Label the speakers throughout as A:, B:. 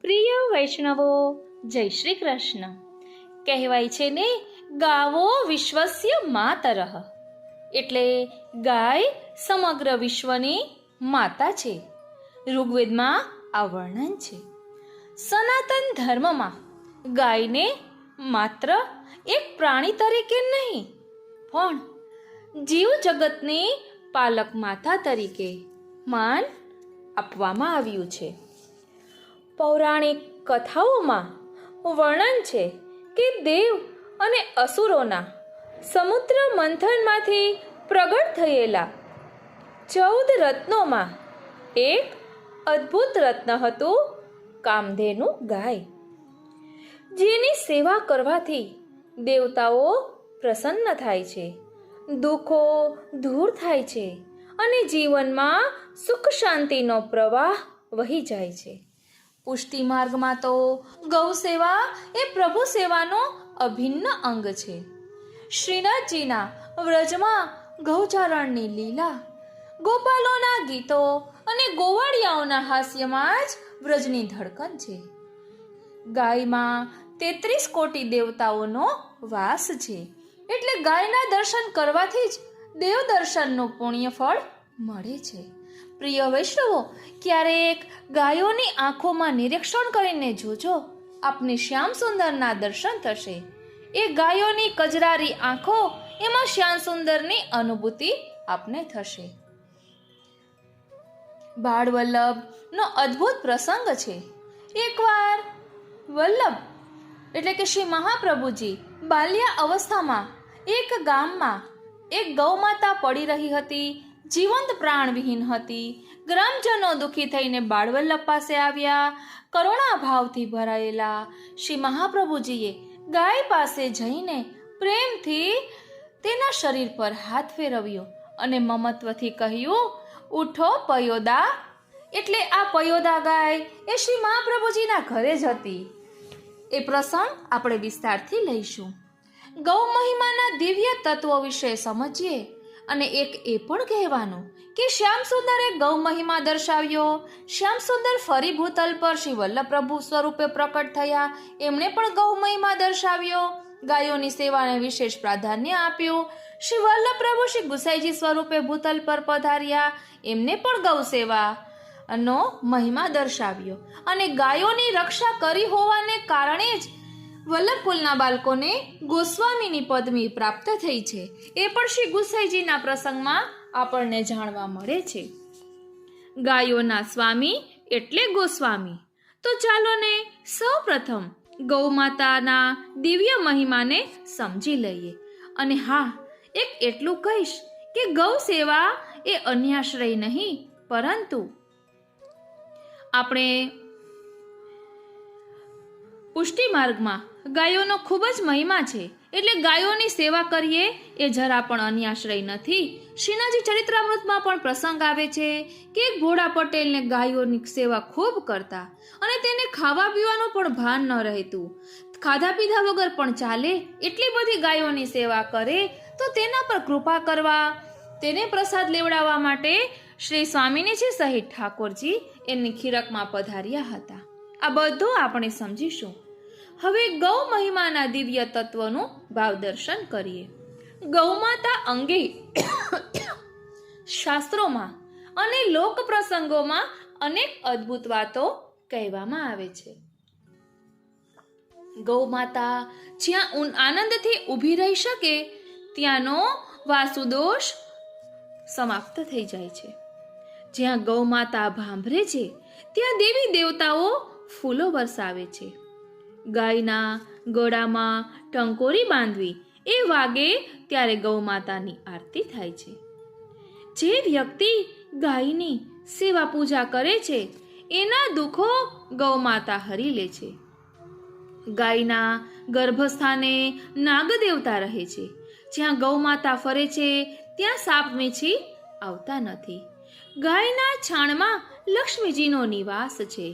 A: પ્રિય વૈષ્ણવો, જય શ્રી કૃષ્ણ. કહેવાય છે ને, ગાવો વિશ્વસ્ય માતરઃ, એટલે ગાય સમગ્ર વિશ્વની માતા છે. ઋગ્વેદમાં આ વર્ણન છે. સનાતન ધર્મમાં ગાયને માત્ર એક પ્રાણી તરીકે નહીં, પણ જીવ જગતની પાલક માતા તરીકે માન આપવામાં આવ્યું છે. પૌરાણિક કથાઓમાં વર્ણન છે કે દેવ અને અસુરોના સમુદ્ર મંથનમાંથી પ્રગટ થયેલા 14 રત્નોમાં એક અદ્ભુત રત્ન હતું કામધેનુ ગાય, જેની સેવા કરવાથી દેવતાઓ પ્રસન્ન થાય છે, દુઃખો દૂર થાય છે અને જીવનમાં સુખ શાંતિનો પ્રવાહ વહી જાય છે. પુષ્ટિ માર્ગમાં તો ગૌ સેવા એ પ્રભુ સેવાનો અભિન્ન અંગ છે. શ્રીનાથજીના વ્રજમાં ગૌચારણની લીલા, ગોપાલોના ગીતો અને ગોવાળિયાઓના હાસ્યમાં જ વ્રજની ધડકન છે. ગાયમાં 33 કોટી દેવતાઓનો વાસ છે, એટલે ગાયના દર્શન કરવાથી જ દેવ દર્શનનું પુણ્ય ફળ મળે છે. પ્રિય વૈષ્ણવો, ક્યારેક ગાયોની આંખોમાં નિરીક્ષણ કરીને જોજો, આપને શ્યામ સુંદરના દર્શન થશે. એ ગાયોની કજરારી આંખો, એમાં શ્યામ સુંદરની અનુભૂતિ આપને થશે. બાળ વલ્લભનો અદ્ભુત પ્રસંગ છે. એકવાર વલ્લભ એટલે કે શ્રી મહાપ્રભુજી બાલ્ય અવસ્થામાં એક ગામમાં એક ગૌમાતા પડી રહી હતી, જીવંત પ્રાણવિહીન હતી. ગ્રામજનો દુઃખી થઈને બાળવલ્લભ પાસે આવ્યા. કરુણા ભાવથી ભરાયેલા શ્રી મહાપ્રભુજીએ ગાય પાસે જઈને પ્રેમથી તેના શરીર પર હાથ ફેરવ્યો અને મમત્વથી કહ્યું, ઉઠો પયોદા. એટલે આ પયોદા ગાય એ શ્રી મહાપ્રભુજીના ઘરે જ હતી. એ પ્રસંગ આપણે વિસ્તારથી લઈશું. ગૌ મહિમાના દિવ્ય તત્વો વિશે સમજીએ. અને એક એ પણ કહેવાનું કે શ્યામ સુંદરે ગૌ મહિમા દર્શાવ્યો. શ્યામ સુંદર ફરી ભૂતલ પર શ્રી વલ્લભ પ્રભુ સ્વરૂપે પ્રકટ થયા, એમણે પણ ગૌ મહિમા દર્શાવ્યો. ગાયોની સેવાને વિશેષ પ્રાધાન્ય આપ્યું. શ્રી વલ્લભ પ્રભુ શ્રી ગુસાઈજી સ્વરૂપે ભૂતલ પર પધાર્યા, એમને પણ ગૌ સેવાનો મહિમા દર્શાવ્યો. અને ગાયોની રક્ષા કરી હોવાને કારણે જ વલ્લભકુલના બાળકોને ગોસ્વામીની પદવી પ્રાપ્ત થઈ છે. એ પણ શ્રી ગુસાઈજીના પ્રસંગમાં આપણને જાણવા મળે છે. ગાયોના સ્વામી એટલે ગોસ્વામી. તો ચાલો ને સૌ પ્રથમ ગૌ માતાના દિવ્ય મહિમાને સમજી લઈએ. અને હા, એક એટલું કહીશ કે ગૌ સેવા એ અન્યાશ્રય નહીં, પરંતુ આપણે પુષ્ટિ માર્ગમાં ગાયોનો ખૂબ જ મહિમા છે, એટલે ગાયોની સેવા કરીએ એ જરા પણ અન્યાશ્રય નથી. શ્રીનાથજી ચરિત્રામૃતમાં પણ પ્રસંગ આવે છે કે એક ભોળા પટેલને ગાયોની સેવા ખૂબ કરતા અને તેને ખાવા પીવાનું પણ ભાન ન રહેતું. ખાધા પીધા વગર પણ ચાલે એટલી બધી ગાયોની સેવા કરે. તો તેના પર કૃપા કરવા, તેને પ્રસાદ લેવડાવવા માટે શ્રી સ્વામિનીજી સહિત ઠાકોરજી એમની ખીરકમાં પધાર્યા હતા. આ બધું આપણે સમજીશું. હવે ગૌ મહિમાના દિવ્ય તત્વનું ભાવ દર્શન કરીએ. ગૌમાતા અંગે શાસ્ત્રોમાં અને લોક પ્રસંગોમાં અનેક અદ્ભુત વાતો કહેવામાં આવે છે. ગૌમાતા જ્યાં આનંદથી ઊભી રહી શકે ત્યાંનો વાસુદોષ સમાપ્ત થઈ જાય છે. જ્યાં ગૌમાતા ભાંભરે છે ત્યાં દેવી દેવતાઓ ફૂલો વરસાવે છે. ગાયના ગળામાં ટંકોરી બાંધવી એ વાગે ત્યારે ગૌમાતાની આરતી થાય છે. જે વ્યક્તિ ગાયની સેવા પૂજા કરે છે એના દુઃખો ગૌમાતા હરી લે છે. ગાયના ગર્ભસ્થાને નાગદેવતા રહે છે. જ્યાં ગૌમાતા ફરે છે ત્યાં સાપ વીંછી આવતા નથી. ગાયના છાણમાં લક્ષ્મીજીનો નિવાસ છે.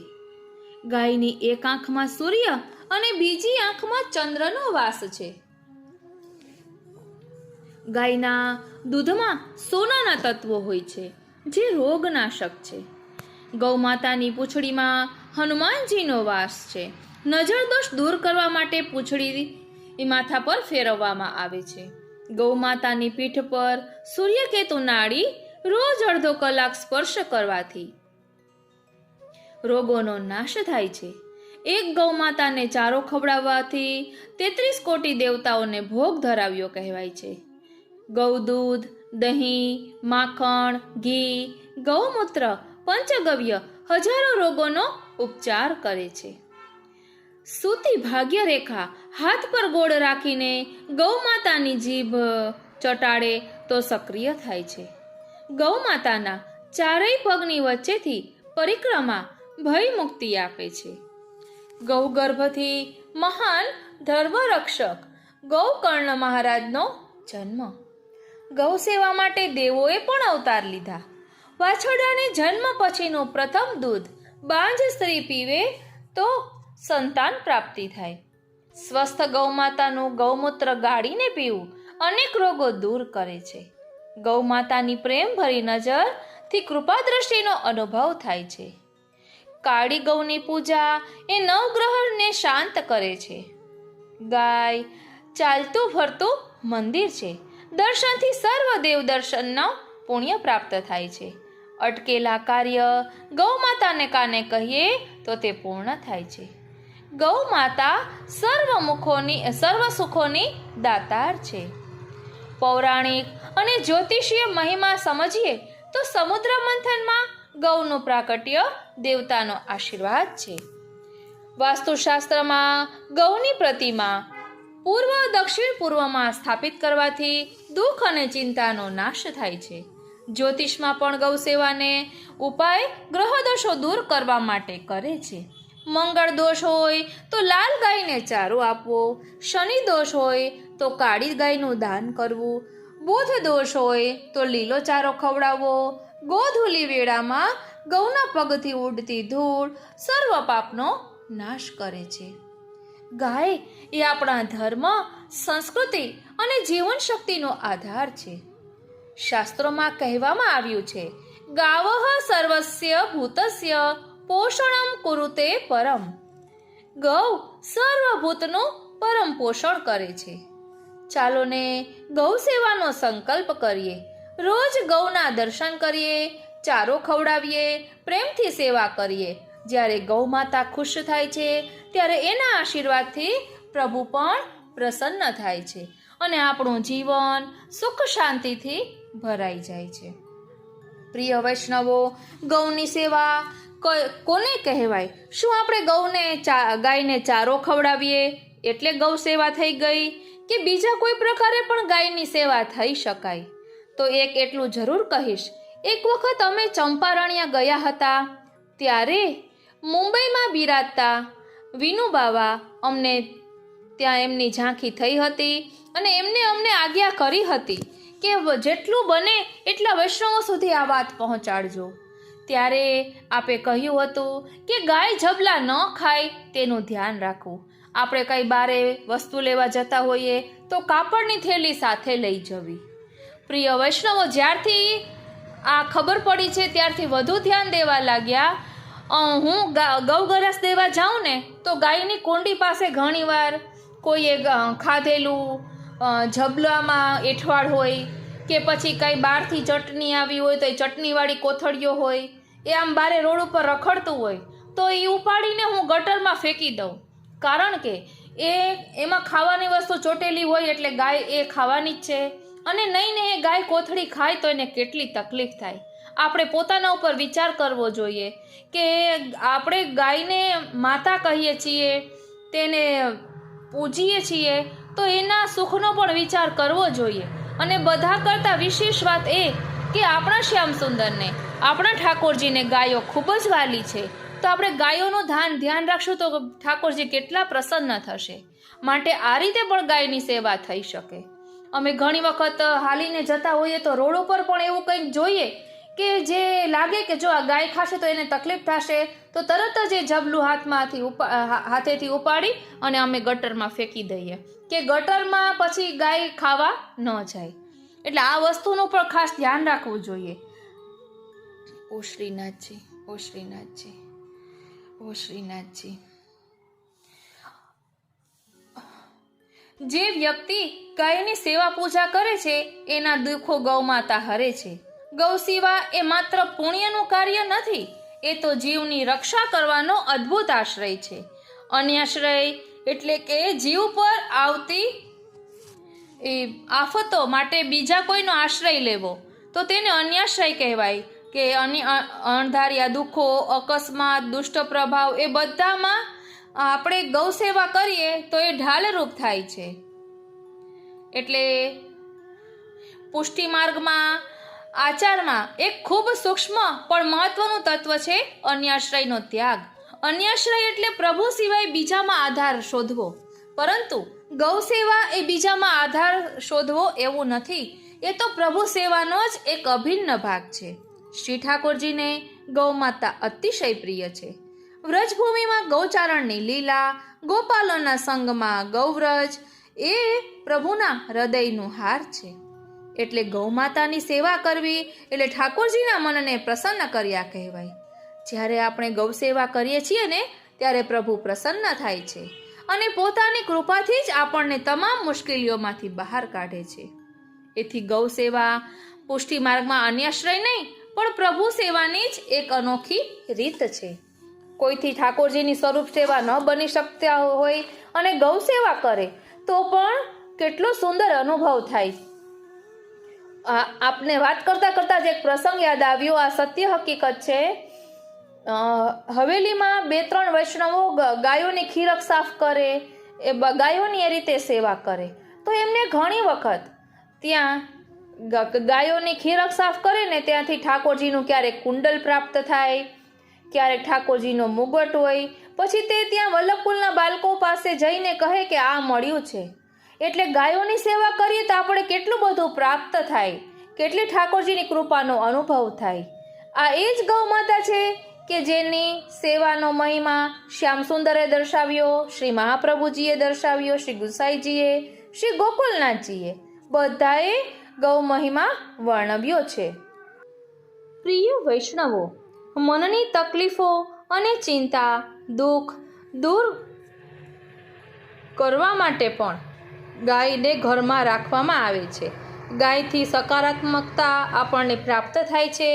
A: ગાયની એક આંખમાં સૂર્ય અને બીજી આંખમાં ચંદ્રનો વાસ છે. ગાયના દૂધમાં સોનાના તત્વો હોય છે જે રોગનાશક છે. ગૌમાતાની પૂંછડીમાં હનુમાનજીનો વાસ છે. નજર દોષ દૂર કરવા માટે પૂંછડી એ માથા પર ફેરવવામાં આવે છે. ગૌ માતાની પીઠ પર સૂર્યકેતુ નાડી રોજ અડધો કલાક સ્પર્શ કરવાથી રોગોનો નાશ થાય છે. એક ગૌ માતાને ચારો ખવડાવવાથી 33 કોટી દેવતાઓને ભોગ ધરાવ્યો કહેવાય છે. ગૌ દૂધ, દહીં, માખણ, ઘી, ગૌમૂત્ર, પંચગવ્ય હજારો રોગોનો ઉપચાર કરે છે. સૂતી ભાગ્ય રેખા હાથ પર ગોળ રાખીને ગૌ માતાની જીભ ચટાડે તો સક્રિય થાય છે. ગૌ માતાના ચારેય પગની વચ્ચેથી પરિક્રમા ભય મુક્તિ આપે છે. ગૌ ગર્ભથી મહાન ધર્મરક્ષક ગૌકર્ણ મહારાજનો જન્મ. ગૌ સેવા માટે દેવોએ પણ અવતાર લીધા. વાછરડાને જન્મ પછીનું પ્રથમ દૂધ બાંજ સ્ત્રી પીવે તો સંતાન પ્રાપ્તિ થાય. સ્વસ્થ ગૌ માતાનું ગૌમૂત્ર ગાળીને પીવું અનેક રોગો દૂર કરે છે. ગૌ માતાની પ્રેમ ભરી નજરથી કૃપા દ્રષ્ટિનો અનુભવ થાય છે. કાળી ગૌની પૂજા એ નવગ્રહને શાંત કરે છે. ગાય ચાલતું ફરતું મંદિર છે. દર્શનથી સર્વ દેવ દર્શનનો પુણ્ય પ્રાપ્ત થાય છે. અટકેલા કાર્ય ગૌ માતાને કાને કહીએ તો તે પૂર્ણ થાય છે. ગૌ માતા સર્વ સુખોની દાતાર છે. પૌરાણિક અને જ્યોતિષીય મહિમા સમજીએ તો સમુદ્ર મંથનમાં ગૌનું પ્રાકટ્ય દેવતાનો આશીર્વાદ છે. વાસ્તુશાસ્ત્રમાં ગૌની પ્રતિમા પૂર્વ દક્ષિણ પૂર્વમાં સ્થાપિત કરવાથી દુઃખ અને ચિંતાનો નાશ થાય છે. જ્યોતિષમાં પણ ગૌ સેવાને ઉપાય ગ્રહદોષો દૂર કરવા માટે કરે છે. મંગળ દોષ હોય તો લાલ ગાયને ચારો આપવો, શનિ દોષ હોય તો કાળી ગાયનું દાન કરવું, બુધ દોષ હોય તો લીલો ચારો ખવડાવવો, ગોધૂલી વેળામાં ગૌના પગથી ઉડતી ધૂળ સર્વ પાપનો નાશ કરે છે. ગાય એ આપણા ધર્મ, સંસ્કૃતિ અને જીવન શક્તિનો આધાર છે. શાસ્ત્રોમાં કહેવામાં આવ્યું છે, ગાવઃ સર્વસ્ય ભૂતસ્ય પોષણમ કુરુતે પરમ. ગૌ સર્વભૂતનું પરમ પોષણ કરે છે. ચાલો ને ગૌ સેવાનો સંકલ્પ કરીએ. રોજ ગૌના દર્શન કરીએ, ચારો ખવડાવીએ, પ્રેમથી સેવા કરીએ. જ્યારે ગૌ માતા ખુશ થાય છે ત્યારે એના આશીર્વાદથી પ્રભુ પણ પ્રસન્ન થાય છે અને આપણું જીવન સુખ શાંતિથી ભરાઈ જાય છે. પ્રિય વૈષ્ણવો, ગૌની સેવા કોને કહેવાય? શું આપણે ગાયને ચારો ખવડાવીએ એટલે ગૌ સેવા થઈ ગઈ કે બીજા કોઈ પ્રકારે પણ ગાયની સેવા થઈ શકાય? તો એટલું જરૂર કહીશ. એક વખત અમે ચંપારણ્યા ગયા હતા ત્યારે મુંબઈમાં બિરાજતા વિનુબાવા અમને ત્યાં એમની ઝાંખી થઈ હતી અને એમને અમને આજ્ઞા કરી હતી કે જેટલું બને એટલા વૈષ્ણવો સુધી આ વાત પહોંચાડજો. ત્યારે આપે કહ્યું હતું કે ગાય જબલા ન ખાય તેનું ધ્યાન રાખવું. આપણે કંઈ બારે વસ્તુ લેવા જતા હોઈએ તો કાપડની થેલી સાથે લઈ જવી. પ્રિય વૈષ્ણવો, જ્યારથી આ ખબર પડી છે ત્યારથી વધુ ધ્યાન દેવા લાગ્યા. હું ગૌગરસ દેવા જાઉં ને તો ગાયની કુંડી પાસે ઘણીવાર કોઈએ ખાધેલું જબલામાં એઠવાડ હોય કે પછી કાંઈ બહારથી ચટણી આવી હોય તો એ ચટણીવાળી કોથળીઓ હોય, એ આમ બારે રોડ ઉપર રખડતું હોય તો એ ઉપાડીને હું ગટરમાં ફેંકી દઉં. કારણ કે એમાં ખાવાની વસ્તુ ચોટેલી હોય એટલે ગાય એ ખાવાની જ છે અને નહીં ને એ ગાય કોથળી ખાય તો એને કેટલી તકલીફ થાય. આપણે પોતાના ઉપર વિચાર કરવો જોઈએ કે આપણે ગાયને માતા કહીએ છીએ, તેને પૂજીએ છીએ તો એના સુખનો પણ વિચાર કરવો જોઈએ. અને બધા કરતાં વિશેષ વાત એ કે આપણા શ્યામ સુંદરને, આપણા ઠાકોરજીને ગાયો ખૂબ જ વાલી છે. તો આપણે ગાયોનું ધ્યાન રાખશું તો ઠાકોરજી કેટલા પ્રસન્ન થશે. માટે આ રીતે પણ ગાયની સેવા થઈ શકે. અમે ઘણી વખત હાલીને જતા હોઈએ તો રોડ ઉપર પણ એવું કંઈક જોઈએ કે જે લાગે કે જો આ ગાય ખાશે તો એને તકલીફ થશે, તો તરત જ એ જબલું હાથેથી ઉપાડી અને અમે ગટરમાં ફેંકી દઈએ કે ગટરમાં પછી ગાય ખાવા ન જાય. એટલે આ વસ્તુનું પણ ખાસ ધ્યાન રાખવું જોઈએ. ઓ શ્રીનાથજી, ઓ શ્રીનાથજી. ઓ શ્રીનાથજી, જે વ્યક્તિ ગાયની સેવા પૂજા કરે છે એના દુઃખો ગૌમાતા હરે છે. ગૌ સેવા એ માત્ર પુણ્યનું કાર્ય નથી, એ તો જીવની રક્ષા કરવાનો અદ્ભુત આશ્રય છે. અન્યાશ્રય એટલે કે જીવ પર આવતી એ આફતો માટે બીજા કોઈનો આશ્રય લેવો તો તેને અન્યાશ્રય કહેવાય. કે અણધાર્યા દુઃખો, અકસ્માત, દુષ્ટ પ્રભાવ એ બધામાં આપણે ગૌ સેવા કરીએ તો એ ઢાલરૂપ થાય છે. એટલે પુષ્ટિ માર્ગમાં, આચારમાં એક ખૂબ સૂક્ષ્મ પણ મહત્વનું તત્વ છે અન્યાશ્રયનો ત્યાગ. અન્યાશ્રય એટલે પ્રભુ સિવાય બીજામાં આધાર શોધવો, પરંતુ ગૌ સેવા એ બીજામાં આધાર શોધવો એવું નથી. એ તો પ્રભુ સેવાનો જ એક અભિન્ન ભાગ છે. શ્રી ઠાકોરજીને ગૌ માતા અતિશય પ્રિય છે. વ્રજભૂમિમાં ગૌચારણની લીલા, ગોપાલોના સંગમાં ગૌવ્રજ એ પ્રભુના હૃદયનું હાર છે. એટલે ગૌ માતાની સેવા કરવી એટલે ઠાકોરજીના મનને પ્રસન્ન કર્યા કહેવાય. જ્યારે આપણે ગૌ સેવા કરીએ છીએ ને ત્યારે પ્રભુ પ્રસન્ન થાય છે અને પોતાની કૃપાથી જ આપણને તમામ મુશ્કેલીઓમાંથી બહાર કાઢે છે. એથી ગૌ સેવા પુષ્ટિ માર્ગમાં અન્યાશ્રય નહીં પણ પ્રભુ સેવાની જ એક અનોખી રીત છે. કોઈથી ઠાકોરજીની સ્વરૂપ સેવા ન બની શકતા હોય અને ગૌ સેવા કરે તો પણ કેટલો સુંદર અનુભવ થાય. આપને વાત કરતા કરતા જ એક પ્રસંગ યાદ આવ્યો. આ સત્ય હકીકત છે. હવેલીમાં 2-3 વૈષ્ણવો ગાયોની ખીરક સાફ કરે, એ ગાયોની એ રીતે સેવા કરે તો એમને ઘણી વખત ત્યાં ગાયોની ખીરક સાફ કરે ને ત્યાંથી ઠાકોરજીનું ક્યારેક કુંડલ પ્રાપ્ત થાય, ક્યારેક ઠાકોરજીનો મુગટ હોય. પછી તે ત્યાં વલ્લભકુલના બાળકો પાસે જઈને કહે કે આ મળ્યું છે. એટલે ગાયોની સેવા કરીએ તો આપણે કેટલું બધું પ્રાપ્ત થાય, કેટલી ઠાકોરજીની કૃપાનો અનુભવ થાય. આ એ જ ગૌ માતા છે કે જેની સેવાનો મહિમા શ્યામ સુંદરે દર્શાવ્યો, શ્રી મહાપ્રભુજીએ દર્શાવ્યો, શ્રી ગુસાઈજીએ, શ્રી ગોકુલનાથજીએ બધાએ ગૌ મહિમા વર્ણવ્યો છે. પ્રિય વૈષ્ણવો, મનની તકલીફો અને ચિંતા, દુઃખ દૂર કરવા માટે પણ ગાયને ઘરમાં રાખવામાં આવે છે. ગાયથી સકારાત્મકતા આપણને પ્રાપ્ત થાય છે.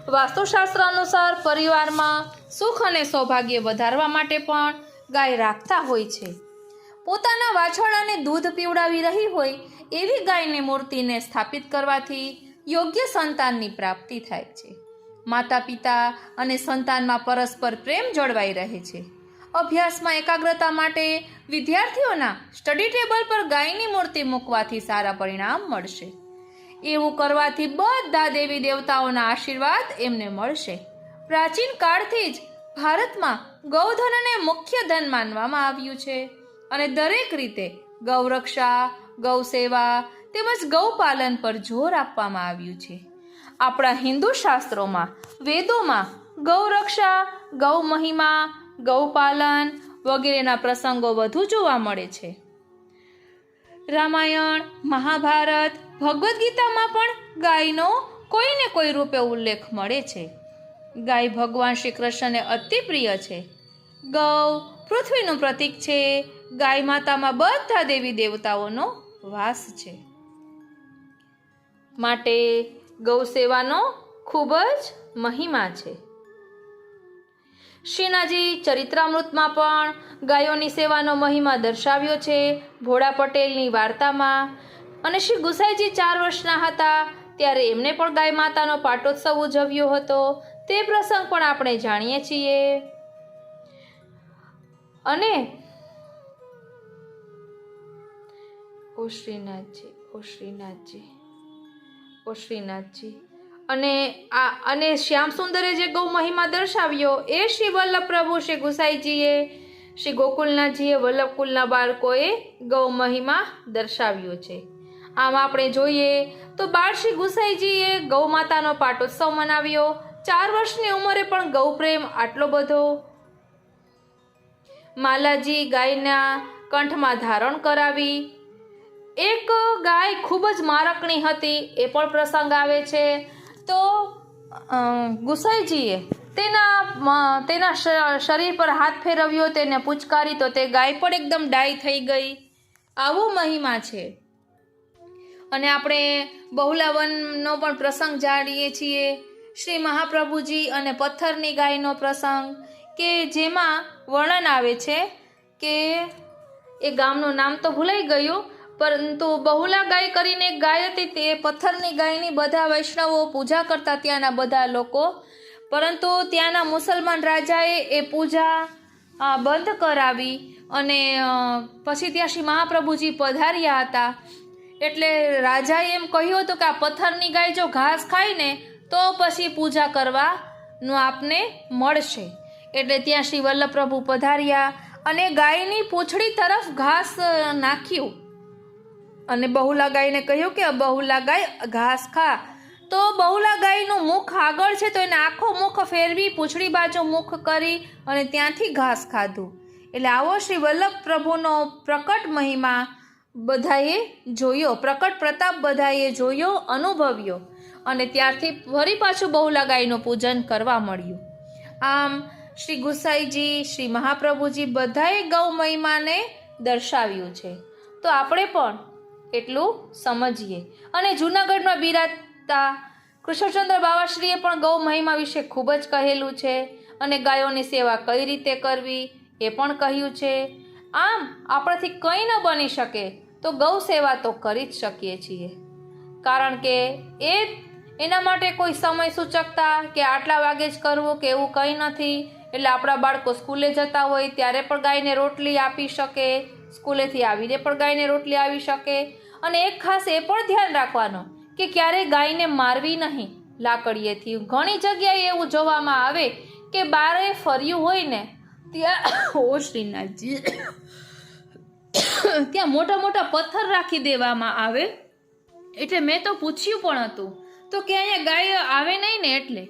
A: વાસ્તુશાસ્ત્ર અનુસાર પરિવારમાં સુખ અને સૌભાગ્ય વધારવા માટે પણ ગાય રાખતા હોય છે. પોતાના વાછરડાને દૂધ પીવડાવી રહી હોય એવી ગાયની મૂર્તિને સ્થાપિત કરવાથી યોગ્ય સંતાનની પ્રાપ્તિ થાય છે. માતા પિતા અને સંતાનમાં પરસ્પર પ્રેમ જળવાઈ રહે છે. અભ્યાસમાં એકાગ્રતા માટે વિદ્યાર્થીઓના સ્ટડી ટેબલ પર ગાયની મૂર્તિ મૂકવાથી સારા પરિણામ મળશે. એવું કરવાથી બધા દેવી દેવતાઓના આશીર્વાદ એમને મળશે. પ્રાચીન કાળથી જ ભારતમાં ગૌધનને મુખ્ય ધન માનવામાં આવ્યું છે અને દરેક રીતે ગૌરક્ષા, ગૌ સેવા તેમજ ગૌપાલન પર જોર આપવામાં આવ્યું છે. આપણા હિન્દુ શાસ્ત્રોમાં, વેદોમાં ગૌરક્ષા, ગૌ મહિમા, ગૌપાલન વગેરેના પ્રસંગો વધુ જોવા મળે છે. રામાયણ, મહાભારત, ભગવદ્ ગીતામાં પણ ગાયનો કોઈને કોઈ રૂપે ઉલ્લેખ મળે છે. ગાય ભગવાન શ્રી કૃષ્ણને અતિ પ્રિય છે. ગૌ પૃથ્વીનું પ્રતીક છે. ગાય માતામાં બધા દેવી દેવતાઓનો વાસ છે. માટે ગૌ સેવાનો ખૂબ જ મહિમા છે. શ્રીનાજી ચરિત્રામૃતમાં પણ ગાયોની સેવાનો મહિમા દર્શાવ્યો છે. ભોળા પટેલની વાર્તામાં. અને શ્રી ગુસાઈજી 4 વર્ષના હતા ત્યારે એમને પણ ગાય માતાનો પાટોત્સવ ઉજવ્યો હતો. તે પ્રસંગ પણ આપણે જાણીએ છીએ. અને ઓ શ્રીનાથજી, ઓ શ્રીનાથજી, ઓ શ્રીનાથજી. અને શ્યામ સુંદરે જે ગૌ મહિમા દર્શાવ્યો એ શ્રી વલ્લભ પ્રભુ શ્રી ગુસાઈજીએ, શ્રી ગોકુલનાથજીએ, વલ્લભકુલના બાળકોએ ગૌ મહિમા દર્શાવ્યો છે. આમ આપણે જોઈએ તો બાળ શ્રી ગુસાઈજીએ ગૌ માતાનો પાટોત્સવ મનાવ્યો. 4 વર્ષની ઉંમરે પણ ગૌ પ્રેમ આટલો બધો. માલાજી ગાયના કંઠમાં ધારણ કરાવી. એક ગાય ખૂબ જ મારકણી હતી, એ પણ પ્રસંગ આવે છે. તો ગુસાઈજીએ તેના શરીર પર હાથ ફેરવ્યો, તેને પૂચકારી તો તે ગાય પણ એકદમ ડાય થઈ ગઈ. આવો મહિમા છે. અને આપણે બહુલાવનનો પણ પ્રસંગ જાણીએ છીએ, શ્રી મહાપ્રભુજી અને પથ્થરની ગાયનો પ્રસંગ, કે જેમાં વર્ણન આવે છે કે એ ગામનું નામ તો ભૂલાઈ ગયું, પરંતુ બહુલા ગાય કરીને એક ગાય હતી, તે પથ્થરની ગાયની બધા વૈષ્ણવો પૂજા કરતા, ત્યાંના બધા લોકો. પરંતુ ત્યાંના મુસલમાન રાજાએ એ પૂજા બંધ કરાવી અને પછી ત્યાં શ્રી મહાપ્રભુજી પધાર્યા હતા. એટલે રાજાએ એમ કહ્યું હતું કે આ પથ્થરની ગાય જો ઘાસ ખાય ને તો પછી પૂજા કરવાનું આપને મળશે. એટલે ત્યાં શ્રી વલ્લભ પ્રભુ પધાર્યા અને ગાયની પૂંછડી તરફ ઘાસ નાખ્યું અને બહુલા ગાયને કહ્યું કે બહુલા ગાય ઘાસ ખા. તો બહુલા ગાયનું મુખ આગળ છે, તો એને આખું મુખ ફેરવી પૂંછડી બાજુ મુખ કરી અને ત્યાંથી ઘાસ ખાધું. એટલે આવો શ્રી વલ્લભ પ્રભુનો પ્રકટ મહિમા બધાએ જોયો, પ્રકટ પ્રતાપ બધાએ જોયો, અનુભવ્યો અને ત્યારથી ફરી પાછું બહુલા ગાયનું પૂજન કરવા મળ્યું. આમ શ્રી ગુસાઈજી, શ્રી મહાપ્રભુજી બધાએ ગૌ મહિમાને દર્શાવ્યું છે. તો આપણે પણ એટલું સમજીએ. અને જૂનાગઢમાં બિરાજતા કૃષ્ણચંદ્ર બાવાશ્રીએ પણ ગૌ મહિમા વિશે ખૂબ જ કહેલું છે અને ગાયોની સેવા કઈ રીતે કરવી એ પણ કહ્યું છે. આમ આપણાથી કંઈ ન બની શકે તો ગૌ સેવા તો કરી જ શકીએ છીએ, કારણ કે એના માટે કોઈ સમય સૂચકતા કે આટલા વાગે જ કરવું કે એવું કંઈ નથી. એટલે આપણા બાળકો સ્કૂલે જતા હોય ત્યારે પણ ગાયને રોટલી આપી શકે, સ્કૂલેથી આવીને પણ ગાયને રોટલી આવી શકે. અને એક ખાસ એ પણ ધ્યાન રાખવાનું કે ક્યારેય ગાયને મારવી નહીં લાકડીએથી. ઘણી જગ્યાએ એવું જોવામાં આવે કે બારે ફર્યું હોય ને ત્યાં ઓ શ્રીનાથજી ત્યાં મોટા મોટા પથ્થર રાખી દેવામાં આવે. એટલે મેં તો પૂછ્યું પણ હતું તો કે અહીંયા ગાય આવે નહીં ને, એટલે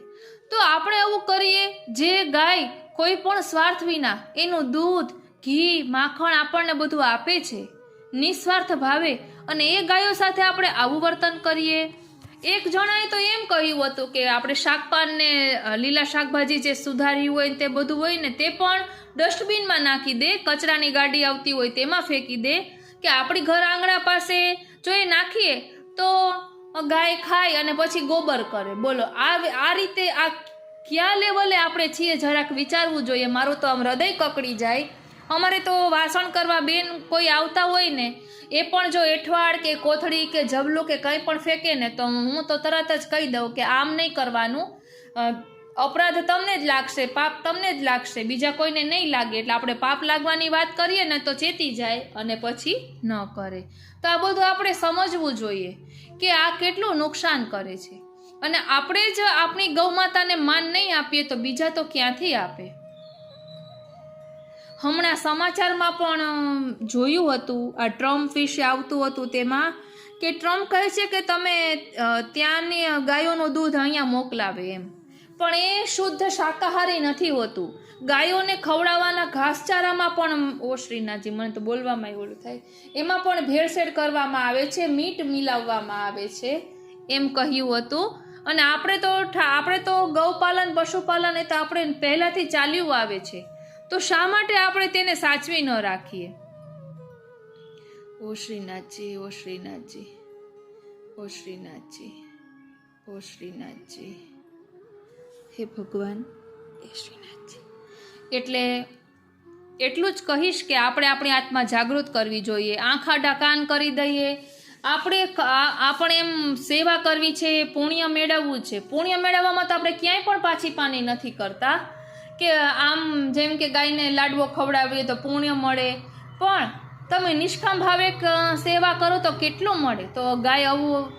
A: તો આપણે એવું કરીએ, જે ગાય કોઈ પણ સ્વાર્થ વિના એનું દૂધ, ઘી, માખણ આપણને બધું આપે છે નિસ્વાર્થ ભાવે, અને એ ગાયો સાથે આપણે આવું વર્તન કરીએ. એક જણાએ તો એમ કહ્યું હતું કે આપણે શાકપાન ને લીલા શાકભાજી જે સુધાર્યું હોય તે બધું હોય ને તે પણ ડસ્ટબિનમાં નાખી દે, કચરાની ગાડી આવતી હોય તેમાં ફેંકી દે, કે આપણી ઘર આંગણા પાસે જો એ નાખીએ તો ગાય ખાય અને પછી ગોબર કરે. બોલો આ રીતે આ કયા લેવલે આપણે છીએ જરાક વિચારવું જોઈએ. મારું તો આમ હૃદય કકડી જાય. અમારે તો વાસણ કરવા બેન કોઈ આવતા હોય ને એ પણ જો એઠવાડ કે કોથળી કે જબલું કે કંઈ પણ ફેંકે ને તો હું તો તરત જ કહી દઉં કે આમ નહીં કરવાનું, અપરાધ તમને જ લાગશે, પાપ તમને જ લાગશે, બીજા કોઈને નહીં લાગે. એટલે આપણે પાપ લાગવાની વાત કરીએ ને તો ચેતી જાય અને પછી ન કરે. તો આ બધું આપણે સમજવું જોઈએ કે આ કેટલું નુકસાન કરે છે. અને આપણે જ આપણી ગૌ માતાને માન નહીં આપીએ તો બીજા તો ક્યાંથી આપે. હમણાં સમાચારમાં પણ જોયું હતું, આ ટ્રમ્પ વિશે આવતું હતું, તેમાં કે ટ્રમ્પ કહે છે કે તમે ત્યાંની ગાયોનું દૂધ અહીંયા મોકલાવે એમ. પણ એ શુદ્ધ શાકાહારી નથી હોતું. ગાયોને ખવડાવવાના ઘાસચારામાં પણ ઓ શ્રીનાથજી મને તો બોલવામાં ઓલું થાય, એમાં પણ ભેળસેળ કરવામાં આવે છે, મીટ મિલાવવામાં આવે છે એમ કહ્યું હતું. અને આપણે તો ગૌપાલન, પશુપાલન એ તો આપણે પહેલાથી ચાલ્યું આવે છે, તો શા માટે આપણે તેને સાચવી ન રાખીએ? ઓ શ્રીનાથજી, ઓ શ્રીનાથજી, ઓ શ્રીનાથજી, ઓ શ્રીનાથજી, હે ભગવાન, હે શ્રીનાથજી. એટલે એટલું જ કહીશ કે આપણે આપણી આત્મા જાગૃત કરવી જોઈએ. આંખ આડા કાન કરી દઈએ. આપણે એમ સેવા કરવી છે, પુણ્ય મેળવવું છે. પુણ્ય મેળવવામાં તો આપણે ક્યાંય પણ પાછી પાની નથી કરતા કે આમ જેમ કે ગાયને લાડવો ખવડાવીએ તો પુણ્ય મળે, પણ તમે નિષ્કામ ભાવે સેવા કરો તો કેટલું મળે. તો ગાય આવું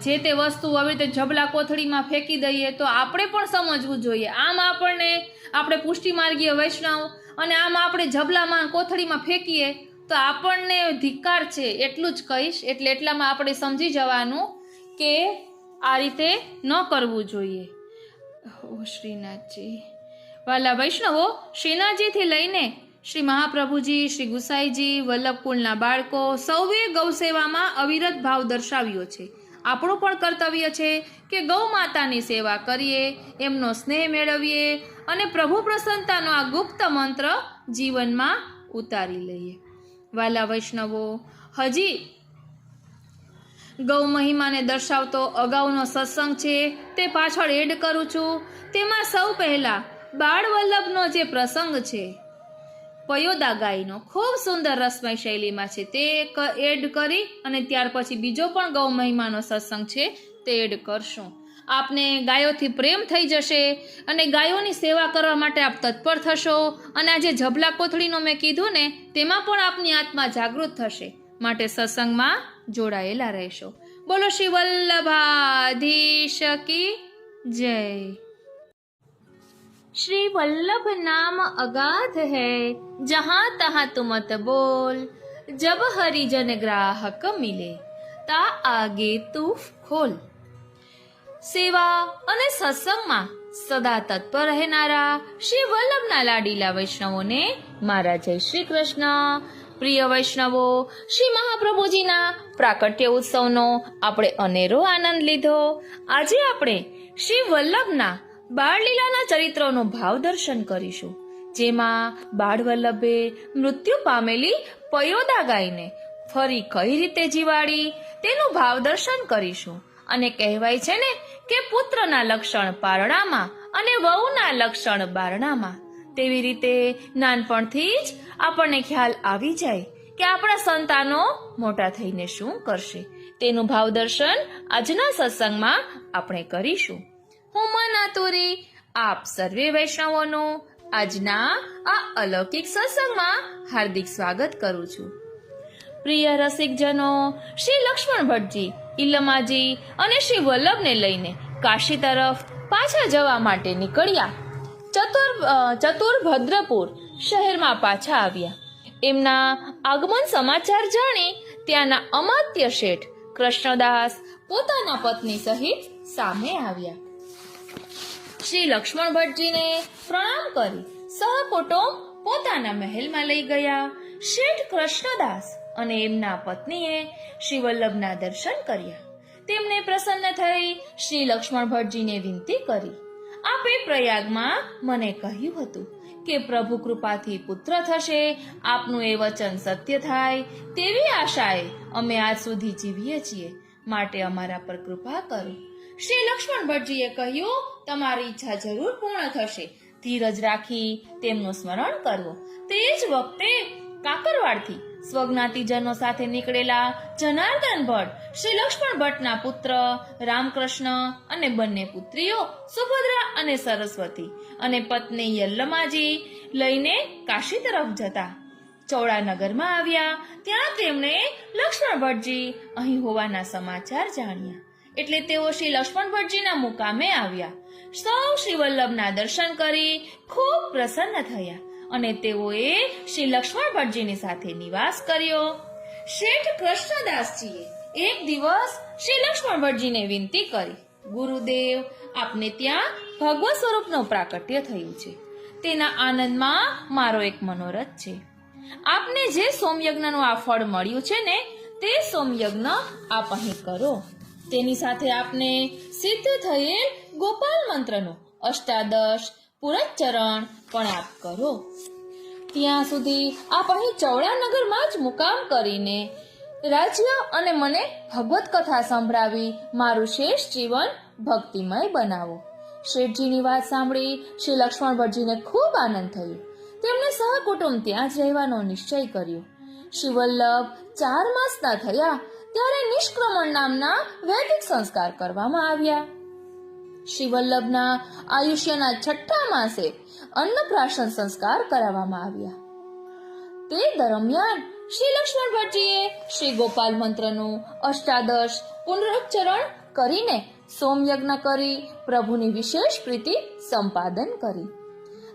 A: જે તે વસ્તુ આવી રીતે જબલા કોથળીમાં ફેંકી દઈએ તો આપણે પણ સમજવું જોઈએ. આમ આપણે પુષ્ટિમાર્ગીય વૈષ્ણવ અને આમ આપણે જબલામાં કોથળીમાં ફેંકીએ તો આપણને ધિક્કાર છે, એટલું જ કહીશ. એટલે એટલામાં આપણે સમજી જવાનું કે આ રીતે ન કરવું જોઈએ. ઓ શ્રીનાથજી, વાલા વૈષ્ણવો, શ્રીનાથજીથી લઈને શ્રી મહાપ્રભુજી, શ્રી ગુસાઈજી, વલ્લભકુળના બાળકો સૌએ ગૌસેવામાં અવિરત ભાવ દર્શાવ્યો છે. આપણું પણ કર્તવ્ય છે કે ગૌ માતાની સેવા કરીએ, એમનો સ્નેહ મેળવીએ અને પ્રભુ પ્રસન્નતાનો આ ગુપ્ત મંત્ર જીવનમાં ઉતારી લઈએ. વાલા વૈષ્ણવો, હજી ગૌ મહિમાને દર્શાવતો અગાઉનો સત્સંગ છે તે પાછળ એડ કરું છું. તેમાં સૌ પહેલા બાળ વલ્લભનો જે પ્રસંગ છે પયોદા ગાયનો, ખૂબ સુંદર રસમય શૈલીમાં છે, તે એડ કરી અને ત્યાર પછી બીજો પણ ગૌ મહિમાનો સત્સંગ છે તે એડ કરશું. આપને ગાયોથી પ્રેમ થઈ જશે અને ગાયોની સેવા કરવા માટે આપ તત્પર થશો અને આ જે ઝબલા કોથળીનો મેં કીધું ને તેમાં પણ આપની આત્મા જાગૃત થશે. માટે સત્સંગમાં જોડાયેલા રહેશો. બોલો શ્રી વલ્લભાધીશ કી જય. श्री वल्लभ नाम अगाध है, जहाँ तहाँ तुम मत बोल, जब हरिजन ग्राहक मिले ता आगे તું ખોલ. સેવા અને સત્સંગમાં સદા તત્પર રહેનારા શ્રી વલ્લભના લાડીલા વૈષ્ણવોને મારા જય શ્રી કૃષ્ણ. પ્રિય વૈષ્ણવો, શ્રી મહાપ્રભુજીના પ્રાકટ્ય ઉત્સવનો આપણે અનેરો આનંદ લીધો. આજે આપણે શ્રી વલ્લભના બાળલીલાના ચરિત્રોનું ભાવ દર્શન કરીશું, જેમાં બાળ વલ્લભે મૃત્યુ પામેલી પયોદા ગાયને ફરી કઈ રીતે જીવાડી તેનું ભાવ દર્શન કરીશું. અને કહેવાય છે ને કે પુત્રના લક્ષણ પારણામાં અને વહુના લક્ષણ બારણામાં. તેવી રીતે નાનપણથી જ આપણને ખ્યાલ આવી જાય કે આપણા સંતાનો મોટા થઈને શું કરશે, તેનું ભાવ દર્શન આજના સત્સંગમાં આપણે કરીશું. હું મના તુરી આપ સર્વે વૈષ્ણવોનું આજના આ અલૌકિક સત્સંગમાં હાર્દિક સ્વાગત કરું છું. પ્રિય રસિકજનો, શ્રી લક્ષ્મણ ભટ્ટજી ઇલમાજી અને શ્રી વલ્લભને લઈને કાશી તરફ પાછા જવા માટે નીકળ્યા. ચતુરભદ્રપુર શહેરમાં પાછા આવ્યા. એમના આગમન સમાચાર જાણી ત્યાંના અમાત્ય શેઠ કૃષ્ણદાસ પોતાના પત્ની સહિત સામે આવ્યા. શ્રી લક્ષ્મણ ભટ્ટજીને પ્રણામ કરી સહકુટુંબ પોતાના મહેલમાં લઈ ગયા. શેઠ કૃષ્ણદાસ અને એમના પત્નીએ શ્રી વલ્લભના દર્શન કર્યા. તેમને પ્રસન્ન થઈ શ્રી લક્ષ્મણ ભટ્ટજીને વિનંતી કરી, આપે પ્રયાગમાં મને કહ્યું હતું કે પ્રભુ કૃપાથી પુત્ર થશે, આપનું એ વચન સત્ય થાય તેવી આશાએ અમે આજ સુધી જીવીએ છીએ, માટે અમારા પર કૃપા કરો. શ્રી લક્ષ્મણ ભટ્ટજીએ કહ્યું, તમારી ઈચ્છા જરૂર પૂર્ણ થશે, ધીરજ રાખી તેમનું સ્મરણ કરવો. તે જ વખતે કાકરવાડથી સ્વજ્ઞાતિજનો સાથે નીકળેલા જનાર્દન ભટ્ટ શ્રી લક્ષ્મણ ભટ્ટના પુત્ર રામકૃષ્ણ અને બંને પુત્રીઓ સુભદ્રા અને સરસ્વતી અને પત્ની યલ્લમાજી લઈને કાશી તરફ જતા ચૌડાનગરમાં આવ્યા. ત્યાં તેમણે લક્ષ્મણ ભટ્ટજી અહીં હોવાના સમાચાર જાણ્યા, એટલે તેઓ શ્રી લક્ષ્મણ ભટ્ટજીના મુકામે આવ્યા. સૌ શ્રી વલ્લભના દર્શન કરી ખૂબ પ્રસન્ન થયા અને તેઓએ શ્રી લક્ષ્મણ ભટ્ટજીની સાથે નિવાસ કર્યો. શેઠ કૃષ્ણદાસજીએ એક દિવસ શ્રી લક્ષ્મણ ભટ્ટજીને વિનંતી કરી, ગુરુદેવ, આપને ત્યાં ભગવત સ્વરૂપનું પ્રાકટ્ય થયું છે, તેના આનંદમાં મારો એક મનોરથ છે. આપને જે સોમયજ્ઞનું આ ફળ મળ્યું છે ને તે સોમયજ્ઞ આપ અહીં કરો. તેની સાથે આપને સિદ્ધ થયેલ ગોપાલ મંત્રનું અષ્ટાદશ પુરચ્ચરણ પણ આપ કરો. ત્યાં સુધી આપ અહીં ચૌડાનગરમાં જ મુકામ કરીને રાજ્ય અને મને ભગવત કથા સંભળાવી મારું શેષ જીવન ભક્તિમય બનાવો. શેઠજીની વાત સાંભળી શ્રી લક્ષ્મણ ભટ્ટજીને ખૂબ આનંદ થયો. તેમણે સહકુટુંબ ત્યાં જ રહેવાનો નિશ્ચય કર્યો. શ્રી વલ્લભ 4 માસના થયા ત્યારે નિષ્ક્રમણ નામના વૈદિક સંસ્કાર કરવામાં આવ્યા. શ્રી વલ્લભના આયુષ્યના 6ઠ્ઠા માસે અન્નપ્રાશન સંસ્કાર કરાવવામાં આવ્યા. તે દરમિયાન શ્રી લક્ષ્મણ ભટ્ટજીએ શ્રી ગોપાલ મંત્રનું અષ્ટાદશ પુનરુચ્ચરણ કરીને સોમયજ્ઞ કરી પ્રભુની વિશેષ પ્રીતિ સંપાદન કરી.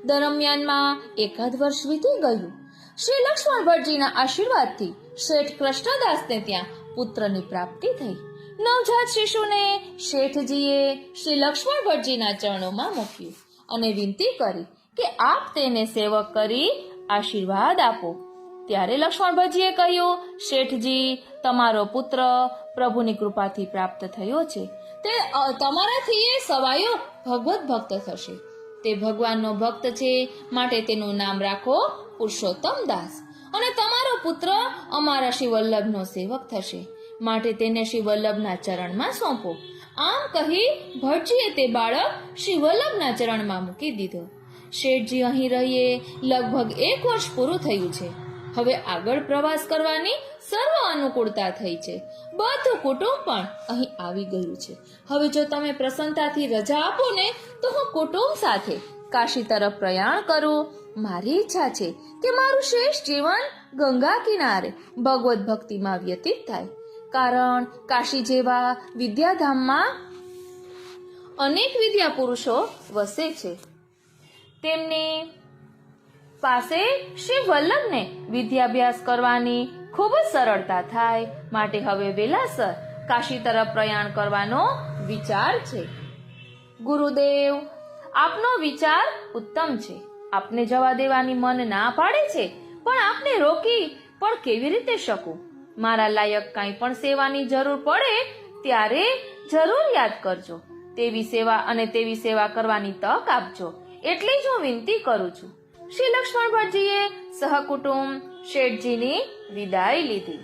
A: દરમિયાનમાં 1 વર્ષ વીતી ગયું. શ્રી લક્ષ્મણ ભટ્ટજીના આશીર્વાદથી શેઠ કૃષ્ણદાસને ત્યાં પુત્રની પ્રાપ્તિ થઈ. નવજાત શિશુને શેઠજીએ શ્રી લક્ષ્મણ ભટ્ટજીના ચરણોમાં મૂક્યું અને વિનંતી કરી કે આપ તેને સેવક કરી આશીર્વાદ આપો. ત્યારે લક્ષ્મણભટ્ટજીએ કહ્યું, શેઠજી, તમારો પુત્ર પ્રભુની કૃપાથી પ્રાપ્ત થયો છે. તે તમારાથી એ સવાયો ભગવત ભક્ત થશે. તે ભગવાનનો ભક્ત છે, માટે તેનું નામ રાખો પુરુષોત્તમ દાસ. અને તમારો પુત્ર અમારા શ્રી વલ્લભનો સેવક થશે, માટે તેને શ્રી વલ્લભના ચરણમાં સોંપો. આમ કહી ભટ્ટજીએ તે બાળક શ્રી વલ્લભના ચરણમાં મૂકી દીધો. શેઠજી અહીં રહીએ લગભગ 1 વર્ષ પૂરું થયું છે. હવે આગળ પ્રવાસ કરવાની સર્વ અનુકૂળતા થઈ છે. બધું કુટુંબ પણ અહીં આવી ગયું છે. હવે જો તમે પ્રસન્નતાથી રજા આપો ને તો હું કુટુંબ સાથે કાશી તરફ પ્રયાણ કરું. મારી ઈચ્છા છે કે મારું શ્રેષ્ઠ જીવન ગંગા કિનારે ભગવત ભક્તિમાં વ્યતીત થાય, કારણ કાશી જેવા વિદ્યાધામમાં અનેક વિદ્યા પુરુષો વસે છે. તેમની પાસે શ્રી વલ્લભને વિદ્યાભ્યાસ કરવાની ખૂબ જ સરળતા થાય, માટે હવે વેલાસર કાશી તરફ પ્રયાણ કરવાનો વિચાર છે. ગુરુદેવ, આપનો વિચાર ઉત્તમ છે. આપને જવા દેવાની મન ના પાડે છે, પણ આપને રોકી પણ કેવી રીતે શકું? મારા લાયક કાંઈ પણ સેવાની જરૂર પડે ત્યારે જરૂર યાદ કરજો. તેવી સેવા અને તેવી સેવા કરવાની તક આપજો, એટલી જ હું વિનંતી કરું છું. શ્રી લક્ષ્મણભટ્ટજીએ સહકુટુંબ શેઠજીની વિદાય લીધી.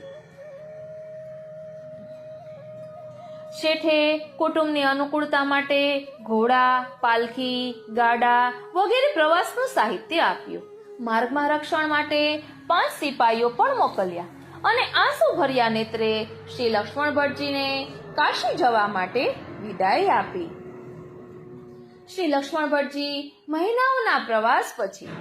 A: શેઠે કુટુંબની અનુકૂળતા માટે ઘોડા, પાલખી, ગાડા વગેરે પ્રવાસનું સાહિત્ય આપ્યું. માર્ગમાં રક્ષણ માટે 5 સિપાહીઓ પણ મોકલ્યા અને આંસુ ભર્યા નેત્રે શ્રી લક્ષ્મણભટ્ટજીને કાશી જવા માટે વિદાય આપી. શ્રી લક્ષ્મણભટ્ટજી મહિનાઓના પ્રવાસ પછી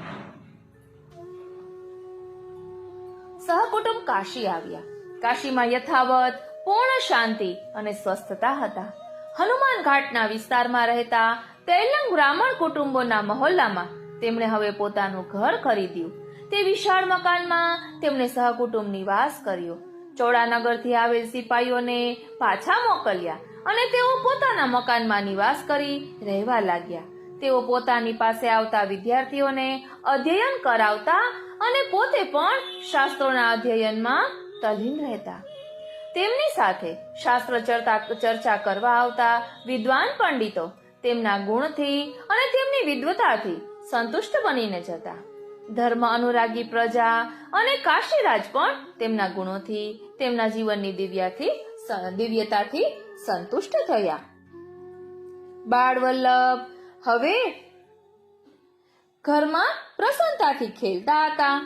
A: સહકુટુંબ કાશી આવ્યા. કાશીમાં યથાવત પૂર્ણ શાંતિ અને સ્વસ્થતા હતા. હનુમાન ઘાટના વિસ્તારમાં રહેતા તેલંગ બ્રાહ્મણ કુટુંબોના મહોલ્લામાં તેમણે હવે પોતાનું ઘર ખરીદ્યું. તે વિશાળ મકાનમાં તેમણે સહકુટુંબ નિવાસ કર્યો. ચોડાનગરથી આવેલ સિપાહીઓને પાછા મોકલ્યા અને તેઓ પોતાના મકાનમાં નિવાસ કરી રહેવા લાગ્યા. તેઓ પોતાની પાસે આવતા વિદ્યાર્થીઓને અધ્યયન કરાવતા અને પોતે પણ શાસ્ત્રોના અધ્યયનમાં તલ્લીન રહેતા. તેમની સાથે શાસ્ત્ર ચર્ચા કરવા આવતા વિદ્વાન પંડિતો તેમના ગુણથી અને તેમની વિદ્વતાથી સંતુષ્ટ બનીને જતા. ધર્મ અનુરાગી પ્રજા અને કાશીરાજ પણ તેમના ગુણોથી, તેમના જીવનની દિવ્યતાથી સંતુષ્ટ થયા. બાળ વલ્લભ હવે ઘરમાં પ્રસન્નતાથી ખેલતા હતા.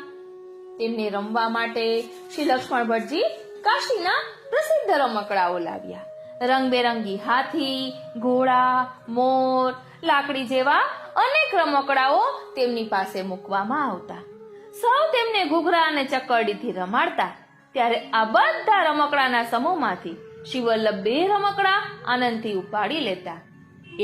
A: તેમને રમવા માટે શ્રી લક્ષ્મણભટ્ટજી કાશીના પ્રસિદ્ધ રમકડાઓ લાવ્યા. રંગબેરંગી હાથી, ઘોડા, મોર, લાકડી જેવા અનેક રમકડાઓ તેમની પાસે મૂકવામાં આવતા. સૌ તેમને ઘૂઘરા અને ચક્કરડીથી રમાડતા. ત્યારે આ બધા રમકડાના સમૂહમાંથી શ્રી વલ્લભ 2 રમકડા આનંદથી ઉપાડી લેતા.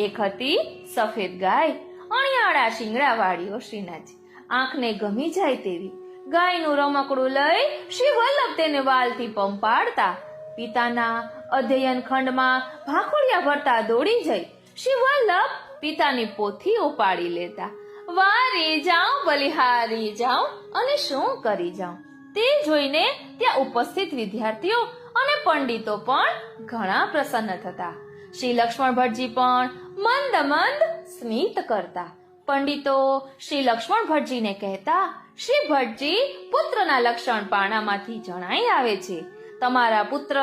A: એક હતી સફેદ ગાય, અણિયાળા શિંગડા વાળી શ્રીનાથજી, આંખને ગમી જાય તેવી. ગાયનું રમકડું લઈ શ્રી વલ્લભ તેને વાલથી પંપાડતા. પિતાના અધ્યયન ખંડમાં ભાખોડિયા ભરતા દોડી જઈ શ્રી વલ્લભ પિતાની પોથી ઉપાડી લેતા. વારી જાઉં, બલિહારી જાઉં અને શું કરી જાઉં, તે જોઈને ત્યાં ઉપસ્થિત વિદ્યાર્થીઓ અને પંડિતો પણ ઘણા પ્રસન્ન થતા. શ્રી લક્ષ્મણભટ્ટજી પણ મંદ મંદ સ્મિત કરતા. પંડિતો શ્રી લક્ષ્મણભટ્ટજીને કહેતા, શ્રી ભટ્ટજી, પુત્રના લક્ષણ પારણામાંથી જણાઈ આવે છે. તમારા પુત્ર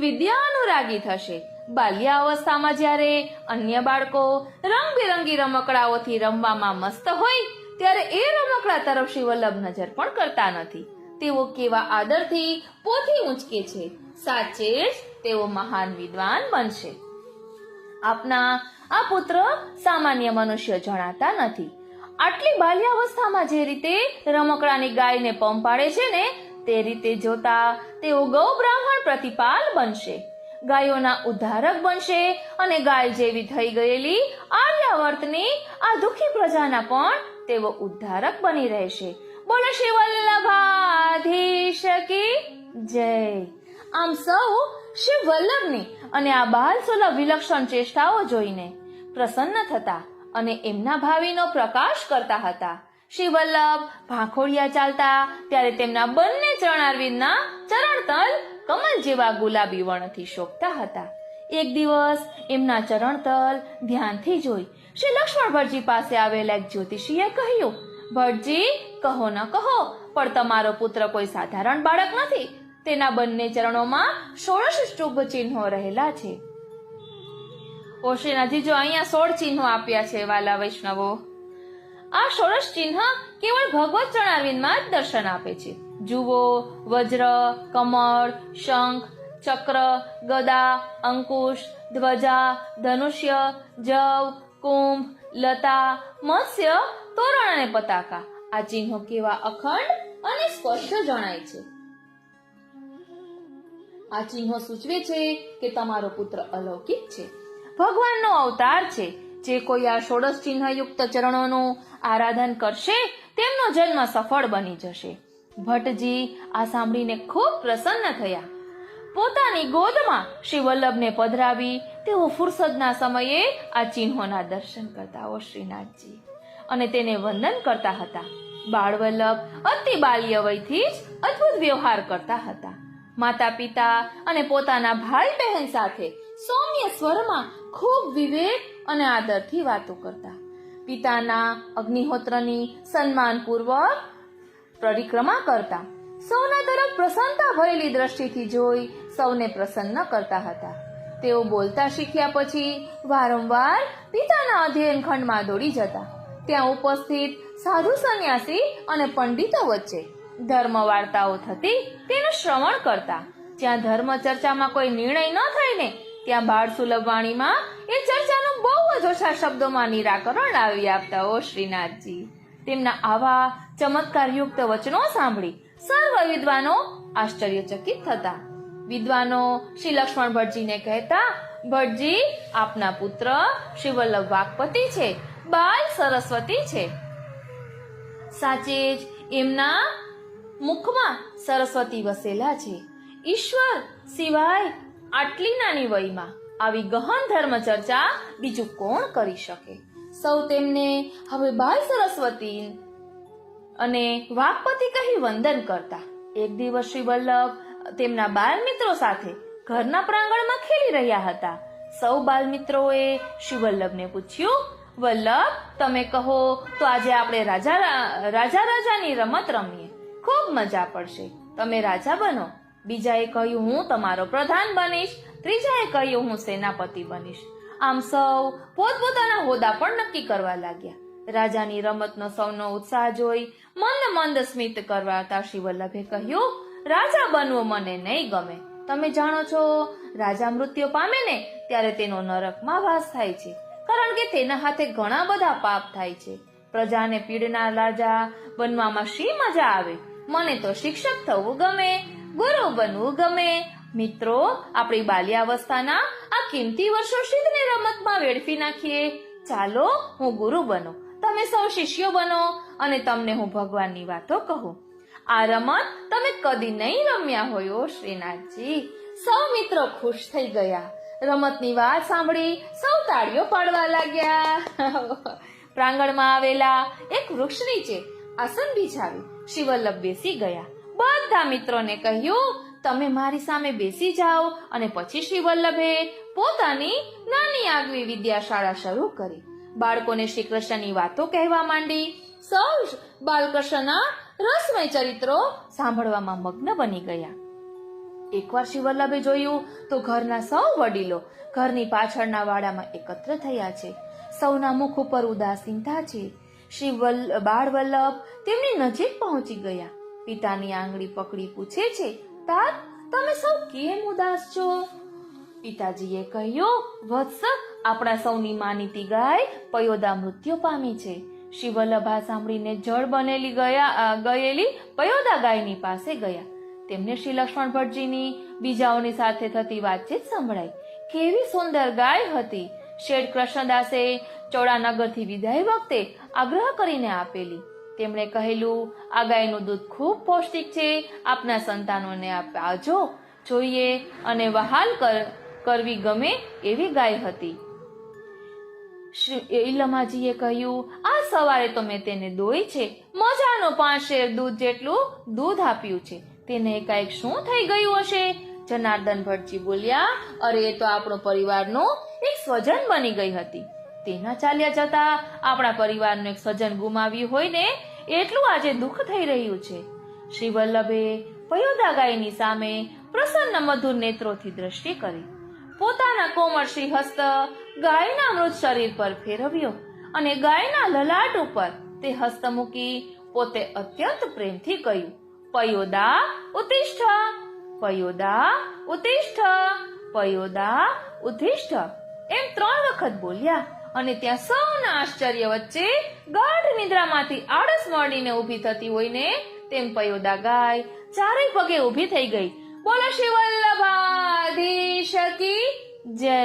A: વિદ્યાનુરાગી થશે. બાલ્યાવસ્થામાં જ્યારે અન્ય બાળકો રંગબેરંગી રમકડાઓથી રમવામાં મસ્ત હોય ત્યારે એ રમકડા તરફ શ્રી વલ્લભ નજર પણ કરતા નથી. તેઓ કેવા આદરથી પોથી ઊંચકે છે. સાચે જ તેઓ મહાન વિદ્વાન બનશે. આપના આ પુત્ર સામાન્ય મનુષ્ય જણાતા નથી. આટલી બાલ્યાવસ્થામાં જે રીતે રમકડાની ગાયને પંપાડે છે ને, તે રીતે જોતા તેઓ ગૌ બ્રાહ્મણ પ્રતિપાલ બનશે, ગાયોના ઉદ્ધારક બનશે અને ગાય જેવી થઈ ગયેલી આર્યાવર્તની આ દુઃખી પ્રજાના પણ તેઓ ઉદ્ધારક બની રહેશે. બોલો શ્રી વલ્લભાધીશ કી જય. આમ સૌ શ્રી વલ્લભની અને આ બાલ સુલભ વિલક્ષણ ચેષ્ટાઓ જોઈને પ્રસન્ન થતા અને એમના ભાવિનો પ્રકાશ કરતા હતા. શ્રી વલ્લભ ભાંખોડિયા ચાલતા ત્યારે તેમના બંને ચરણારવિંદના ચરણતલ કમલ જેવા ગુલાબી વર્ણથી શોભતા હતા. એક દિવસ એમના ચરણતલ ધ્યાનથી જોઈ શ્રી લક્ષ્મણ ભટ્ટજી પાસે આવેલા એક જ્યોતિષીએ કહ્યું, ભટ્ટજી, કહો ન કહો, પણ તમારો પુત્ર કોઈ સાધારણ બાળક નથી. તેના બંને ચરણોમાં 16 શુભ ચિહ્નો રહેલા છે. ઓ શ્રીનાથજી, જો અહીંયા 16 ચિહ્નો આપ્યા છે વાલા વૈષ્ણવો. આ 16 ચિહ્ન કેવળ ભગવત ચરણારવિંદમાં જ દર્શન આપે છે. જુઓ, વજ્ર, કમળ, શંખ, ચક્ર, ગદા, અંકુશ, ધ્વજા, ધનુષ્ય, જવ, કુંભ, લતા, મત્સ્ય, તોરણ અને પતાકા. આ ચિહ્નો કેવા અખંડ અને સ્પષ્ટ જણાય છે. આ ચિહ્નો સૂચવે છે કે તમારો પુત્ર અલૌકિક છે, ભગવાનનો અવતાર છે. જે કોઈ આ 16 ચિહ્નયુક્ત ચરણોનું આરાધન કરશે તેમનો જન્મ સફળ બની જશે. ભટ્ટજી આ સાંભળીને ખૂબ પ્રસન્ન થયા. પોતાની ગોદમાં શ્રી વલ્લભને પધરાવી તેઓ ફુરસદના સમયે આ ચિહ્નોના દર્શન કરતા હો શ્રીનાથજી અને તેને વંદન કરતા હતા. બાળ વલ્લભ અતિ બાલ્ય વયથી જ અદ્ભુત વ્યવહાર કરતા હતા. માતા પિતા અને પોતાના ભાઈ બહેન સાથે સૌમ્ય સ્વરમાં ખૂબ વિવેક અને આદરથી વાતો કરતા. પિતાના અગ્નિહોત્રની સન્માનપૂર્વક પરિક્રમા કરતા. સૌના તરફ પ્રસન્નતા ભરેલી દ્રષ્ટિથી જોઈ સૌને પ્રસન્ન કરતા હતા. તેઓ બોલતા શીખ્યા પછી વારંવાર પિતાના અધ્યયન ખંડમાં દોડી જતા. ત્યાં ઉપસ્થિત સાધુ સંન્યાસી અને પંડિતો વચ્ચે ધર્મ વાર્તાઓ થતી તેનું શ્રવણ કરતા. જ્યાં ધર્મ ચર્ચામાં કોઈ નિર્ણય ન થાય ને ત્યાં બાળ સુલભ વાણીમાં એ ચર્ચાનું બહુ જ ઓછા શબ્દોમાં નિરાકરણ લાવી આપતા ઓ શ્રીનાથજી. તેમના આવા ચમત્કારયુક્ત વચનો સાંભળી સર્વ વિદ્વાનો આશ્ચર્યચકિત થતા. વિદ્વાનો શ્રી લક્ષ્મણ ભટ્ટજીને કહેતા, ભટ્ટજી, આપના પુત્ર શ્રી વલ્લભ વાકપતિ છે, બાલ સરસ્વતી છે. સાચે જ એમના મુખમાં સરસ્વતી વસેલા છે. ઈશ્વર સિવાય આટલી નાની વયમાં આવી ગહન ધર્મ ચર્ચા બીજું કોણ કરી શકે? સૌ તેમને હવે બાલ સરસ્વતી અને વાકપતિ કહી વંદન કરતા. એક દિવસ શ્રી વલ્લભ તેમના બાલ મિત્રો સાથે ઘરના પ્રાંગણમાં ખેલી રહ્યા હતા. સૌ બાલ મિત્રોએ શ્રી વલ્લભને પૂછ્યું, વલ્લભ, તમે કહો તો આજે આપણે રાજાની રમત રમીએ. ખૂબ મજા પડશે. તમે રાજા બનો. બીજાએ કહ્યું, હું તમારો પ્રધાન બનીશ. ત્રીજાએ કહ્યું, હું સેનાપતિ બનીશ. આમ સૌ પોતપોતાના હોદ્દા પણ નક્કી કરવા લાગ્યા. રાજાની રમતનો સૌનો ઉત્સાહ જોઈ મંદ સ્મિત કરવાતા શ્રી વલ્લભે કહ્યું, રાજા બનવું મને નહીં ગમે. તમે જાણો છો, રાજા મૃત્યુ પામે ને ત્યારે તેનો નરકમાં વાસ થાય છે, કારણ કે તેના હાથે ઘણા બધા પાપ થાય છે. પ્રજાને પીડનાર રાજા બનવામાં શી મજા આવે? મને તો શિક્ષક થવું ગમે, ગુરુ બનવું ગમે. મિત્રો, આપણી બાલ્યાવસ્થાના આ કિંમતી વર્ષો શીતને રમતમાં વેડફી નાખીએ. ચાલો, હું ગુરુ બનો, તમે સૌ શિષ્યો બનો અને તમને હું ભગવાનની વાતો કહું. આ રમત તમે કદી નહીં રમ્યા હોય ઓ શ્રીનાથજી. સૌ મિત્રો ખુશ થઈ ગયા. રમતની વાત સાંભળી સૌ તાળીઓ પાડવા લાગ્યા. પ્રાંગણમાં આવેલા એક વૃક્ષ નીચે આસન બિછાવી શ્રી વલ્લભ બેસી ગયા. બધા મિત્રોને કહ્યું, તમે મારી સામે બેસી જાઓ. અને પછી શ્રી વલ્લભે પોતાની નાની આગવી વિદ્યાશાળા શરૂ કરી. બાળકોને શ્રી કૃષ્ણની વાતો કહેવા માંડી. સૌ બાલકૃષ્ણના રસમય ચરિત્રો સાંભળવામાં મગ્ન બની ગયા. એકવાર શ્રી વલ્લભે જોયું તો ઘરના સૌ વડીલો ઘરની પાછળના વાડામાં એકત્ર થયા છે. સૌના મુખ ઉપર ઉદાસીનતા છે. શ્રી બાળ વલ્લભ તેમની નજીક પહોંચી ગયા. પિતાની આંગળી પકડી પૂછે છે, तात, તમે સૌ કેમ ઉદાસ છો? પિતાજીએ કહ્યું, વત્સ, આપણા સૌની માનીતી ગાય પયોદા મૃત્યુ પામી છે. શ્રી વલ્લભ આ સાંભળીને જળ બનેલી ગયેલી પયોદા ગાયની પાસે ગયા. તેમને શ્રી લક્ષ્મણ ભટ્ટજીની બીજાઓની સાથે થતી વાતચીત સંભળાઈ. કેવી સુંદર ગાય હતી. શેઠ કૃષ્ણદાસે ચોડાનગરથી વિદાય વખતે આગ્રહ કરીને આપેલી. તેમણે કહેલું, આ ગાયનું દૂધ ખૂબ પૌષ્ટિક છે, આપના સંતાનોને આપજો જોઈએ અને વહાલ કરવી ગમે એવી ગાય હતી. ઈલમાજીએ કહ્યું, આ સવારે તો મેં તેને દોઈ છે, મજાનો 5 શેર દૂધ જેટલું દૂધ આપ્યું છે, તેને એકાએક શું થઈ ગયું હશે? જનાર્દન ભટ્ટજી બોલ્યા, અરે એ તો આપણો પરિવારનો એક સ્વજન બની ગઈ હતી. તેના ચાલ્યા જતા આપણા પરિવારનું એક સજ્જન ગુમાવ્યું હોય ને એટલું આજે દુઃખ થઈ રહ્યું છે. શ્રી વલ્લભે પયોદા ગાયની સામે પ્રસન્ન મધુર નેત્રોથી દ્રષ્ટિ કરી, પોતાના કોમળ શ્રી હસ્ત ગાયના મૃત શરીર પર ફેરવ્યો અને ગાયના લલાટ ઉપર તે હસ્ત મૂકી પોતે અત્યંત પ્રેમથી કહ્યું, પયોદા ઉત્તિષ્ઠ, પયોદા ઉત્તિષ્ઠ, પયોદા ઉત્તિષ્ઠ એમ 3 વખત બોલ્યા અને ત્યાં સૌના આશ્ચર્ય વચ્ચે ગાઢ નિદ્રામાંથી આળસ મળીને ઊભી થતી હોય ને તેમ પયોદા ગાય ચારેય પગે ઊભી થઈ ગઈ. બોલો શ્રી વલ્લભાધીશ કી જય.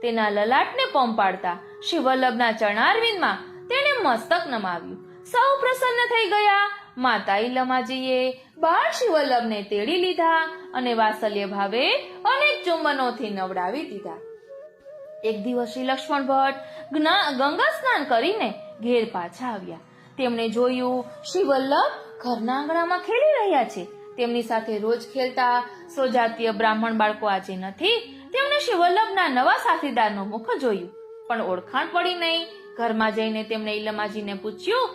A: તેના લલાટને પંપાડતા શ્રી વલ્લભના ચરણારવિંદમાં તેણે મસ્તક નમાવ્યું. સૌ પ્રસન્ન થઈ ગયા. માતા ઈલમાજીએ બાળ શ્રી વલ્લભને તેડી લીધા અને વાત્સલ્ય ભાવે અનેક ચુંબનોથી નવડાવી દીધા. એક દિવસ શ્રી લક્ષ્મણ ભટ્ટ ગંગા સ્નાન કરીને ઘેર પાછા આવ્યા. તેમણે જોયું શ્રી વલ્લભ ઘરના આંગણામાં ખેલી રહ્યા છે. તેમની સાથે રોજ ખેલતા સ્વજાતીય બ્રાહ્મણ બાળકો આજે નથી. તેમણે શ્રી વલ્લભના નવા સાથીદારનું મુખ જોયું પણ ઓળખાણ પડી નહીં. ઘરમાં જઈને તેમણે ઈલમાજીને પૂછ્યું,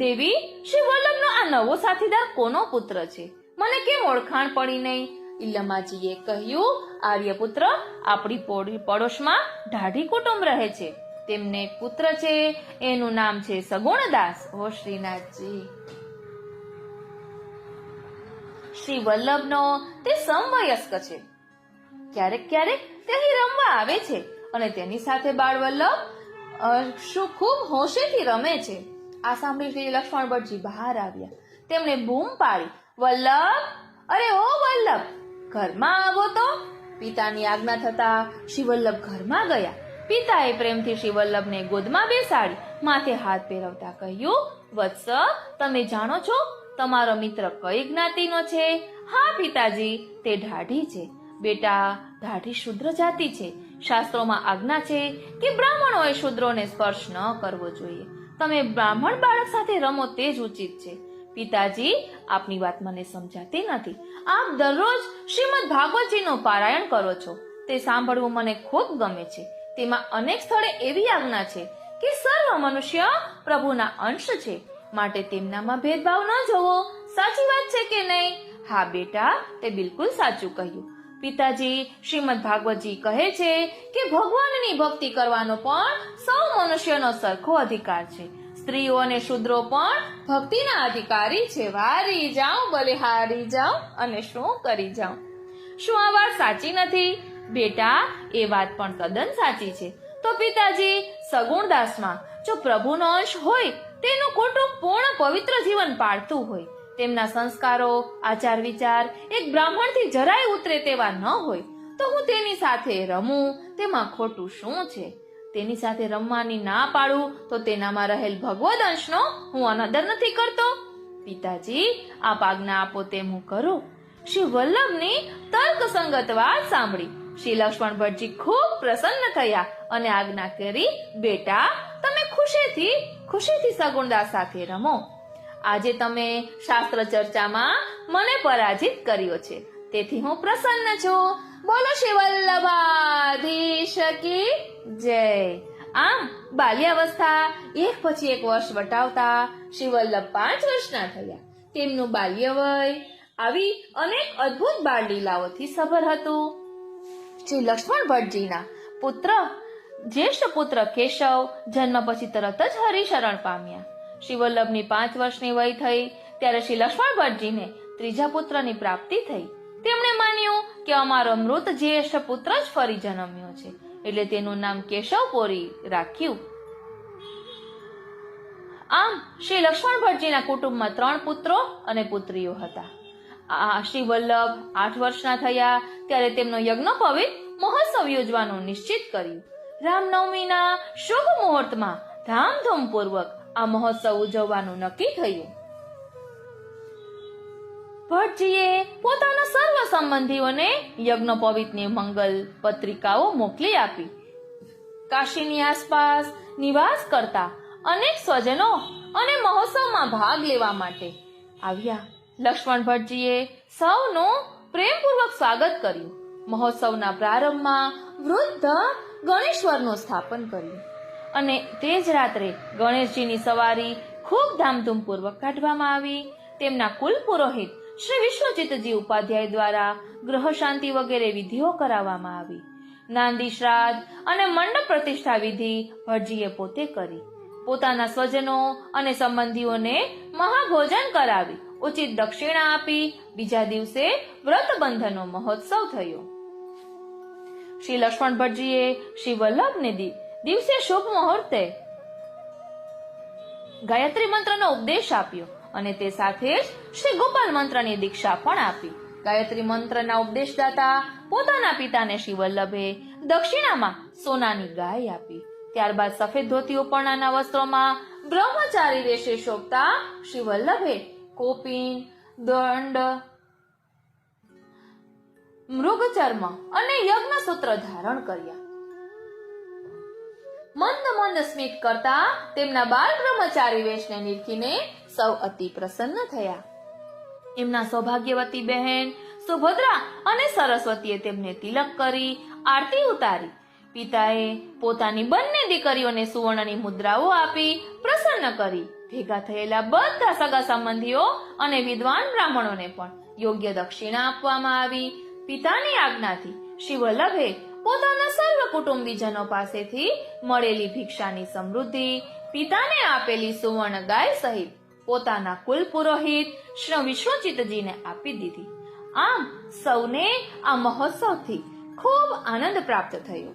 A: દેવી, શ્રી વલ્લભનો આ નવો સાથીદાર કોનો પુત્ર છે? મને કેમ ઓળખાણ પડી નહીં? ઈલમાજીએ કહ્યું, આર્યપુત્ર, આપણી પડોશમાં ઢાઢી કુટુંબ રહે છે. તેમને પુત્ર છે, એનું નામ છે સગુણદાસ. ઓ શ્રીનાથજી, શ્રી વલ્લભનો તે સમવયસ્ક છે. ક્યારેક ક્યારેક તે અહીં રમવા આવે છે અને તેની સાથે બાળ વલ્લભ શું ખૂબ હોશેથી રમે છે. આ સાંભળી શ્રી લક્ષ્મણ ભટ્ટજી બહાર આવ્યા. તેમણે બૂમ પાડી, વલ્લભ, અરે ઓ વલ્લભ, ઘરમાં આવો તો. પિતાની આજ્ઞા થતા શ્રી વલ્લભ ઘરમાં ગયા. પિતાએ પ્રેમથી શ્રી વલ્લભને ગોદમાં બેસાડી માથે હાથ ફેરવતા કહ્યું, વત્સ, તમે જાણો છો તમારો મિત્ર કઈ જ્ઞાતિનો છે? હા પિતાજી, તે ઢાઢી છે. બેટા, ઢાઢી શુદ્ર જાતિ છે. શાસ્ત્રોમાં આજ્ઞા છે કે બ્રાહ્મણોએ શુદ્રોને સ્પર્શ ન કરવો જોઈએ. તમે બ્રાહ્મણ બાળક સાથે રમો તે જ ઉચિત છે. પિતાજી, આપની વાત મને સમજાતી નથી. આપ દરરોજ શ્રીમદ ભાગવતજીનું પારાયણ કરો છો, તે સાંભળવું મને ખૂબ ગમે છે. તેમાં અનેક સ્થળે એવી આજ્ઞા છે કે સર્વ મનુષ્ય પ્રભુના અંશ છે, માટે તેમનામાં ભેદભાવ ન જોવો. સાચી વાત છે કે નહીં? હા બેટા, તે બિલકુલ સાચું કહ્યું. પિતાજી, શ્રીમદ ભાગવતજી કહે છે કે ભગવાનની ભક્તિ કરવાનો પણ સૌ મનુષ્યનો સરખો અધિકાર છે. સ્ત્રીઓ અને શૂદ્રો પણ ભક્તિના અધિકારી છે. વારી જાઉં, બલિહારી જાઉં અને શું કરી જાઉં. શું આ વાત સાચી નથી? બેટા, એ વાત પણ તદ્દન સાચી છે. તો પિતાજી, સગુણદાસમાં જો પ્રભુનો અંશ હોય, તેનું કુટુંબ પૂર્ણ પવિત્ર જીવન પાળતું હોય, તેમના સંસ્કારો, આચાર વિચાર એક બ્રાહ્મણથી જરાય ઉતરે તેવા ન હોય, તો હું તેની સાથે રમું તેમાં ખોટું શું છે? તેની સાથે રમવાની ના પાડું તો તેનામાં રહેલ ભગવદ અંશનો હું અનાદર નથી કરતો. પિતાજી, આપ આજ્ઞા આપો તેમ હું કરું. શ્રી વલ્લભની તર્કસંગત વાત સાંભળી શ્રી લક્ષ્મણ ભટ્ટજી ખૂબ પ્રસન્ન થયા અને આજ્ઞા કરી, બેટા, તમે ખુશીથી સગુણદાસ સાથે રમો. આજે તમે શાસ્ત્ર ચર્ચામાં મને પરાજિત કર્યો છે, તેથી હું પ્રસન્ન છું. બોલો શ્રી વલ્લભાધીશ કી જય. આમ બાલ્યાવસ્થા એક પછી એક વર્ષ વટાવતા શ્રી વલ્લભ 5 વર્ષના થયા. તેમનું બાલ્ય વય આવી અનેક અદ્ભુત બાળ લીલાઓથી સભર હતું. શ્રી લક્ષ્મણ ભટ્ટજીના પુત્ર જ્યેષ્ઠ પુત્ર કેશવ જન્મ પછી તરત જ હરિશરણ પામ્યા. શ્રી વલ્લભની 5 વર્ષની વય થઈ ત્યારે શ્રી લક્ષ્મણ ભટ્ટજીને ત્રીજા પુત્રની પ્રાપ્તિ થઈ. તેમણે માન્યું કે અમારો મૃત જ્યેષ્ઠ પુત્ર જ ફરી જન્મ્યો છે, એટલે તેનું નામ કેશવપોરી રાખ્યું. આમ શ્રી લક્ષ્મણ ભટ્ટજીના કુટુંબમાં 3 પુત્રો અને પુત્રીઓ હતા. શ્રી વલ્લભ 8 વર્ષના થયા ત્યારે તેમનો યજ્ઞોપવિત મહોત્સવ યોજવાનું નિશ્ચિત કર્યું. રામનવમીના શુભ મુહૂર્તમાં ધામધૂમપૂર્વક આ મહોત્સવ ઉજવવાનું નક્કી થયું. ભટ્ટજીએ પોતાના સર્વ સંબંધીઓને યજ્ઞોપવિતની મંગલ પત્રિકાઓ મોકલી આપી. કાશીની આસપાસ નિવાસ કરતા અનેક સ્વજનો અને મહોત્સવમાં ભાગ લેવા માટે આવ્યા. લક્ષ્મણ ભટ્ટજીએ સૌનું પ્રેમપૂર્વક સ્વાગત કર્યું. મહોત્સવના પ્રારંભમાં વૃદ્ધ ગણેશ્વરનું સ્થાપન કર્યું અને તે જ રાત્રે ગણેશજીની સવારી ખૂબ ધામધૂમપૂર્વક કાઢવામાં આવી. તેમના કુલ પુરોહિત શ્રી વિશ્વજીતજી ઉપાધ્યાય દ્વારા ગ્રહ શાંતિ વગેરે વિધિઓ કરાવવામાં આવી. નાંદી શ્રાદ્ધ અને મંડપ પ્રતિષ્ઠા વિધિ ભટજીએ પોતે કરી. પોતાના સ્વજનો અને સંબંધીઓને મહાભોજન કરાવી ઉચિત દક્ષિણા આપી બીજા દિવસે વ્રતબંધનનો મહોત્સવ થયો. શ્રી લક્ષ્મણ ભટ્ટજીએ શ્રી વલ્લભને દિવસે શુભ મુહૂર્તે ગાયત્રી મંત્રનો ઉપદેશ આપ્યો અને તે સાથે જ શ્રી ગોપાલ મંત્રની દીક્ષા પણ આપી. ગાયત્રી મંત્રના ઉપદેશદાતા પોતાના પિતાને શ્રી વલ્લભે દક્ષિણામાં સોનાની ગાય આપી. ત્યારબાદ સફેદ ધોતી ઉપરણાના વસ્ત્રોમાં બ્રહ્મચારી વેશે શોભતા શ્રી વલ્લભે કોપીન, દંડ, મૃગચર્મ અને યજ્ઞસૂત્ર ધારણ કર્યા. મંદ મંદ સ્મિત કરતા તેમના બાલ બ્રહ્મચારી વેશને નિરખીને સૌ અતિ પ્રસન્ન થયા. એમના સૌભાગ્યવતી બહેન સુભદ્રા અને સરસ્વતીએ તેમને તિલક કરી આરતી ઉતારી. પિતાએ પોતાની બંને દીકરીઓને સુવર્ણની મુદ્રાઓ આપી પ્રસન્ન કરી. ભેગા થયેલા બધા સગા સંબંધીઓ અને વિદ્વાન બ્રાહ્મણોને પણ યોગ્ય દક્ષિણા આપવામાં આવી. પિતાની આજ્ઞાથી શ્રી વલ્લભે પોતાના સર્વ કુટુંબીજનો પાસેથી મળેલી ભિક્ષાની સમૃદ્ધિ પિતાને આપેલી સુવર્ણ ગાય સહિત પોતાના કુલ પુરોહિત શ્રી વિશ્વજીતજીને આપી દીધી. આમ સૌને આ મહોત્સવથી ખૂબ આનંદ પ્રાપ્ત થયો.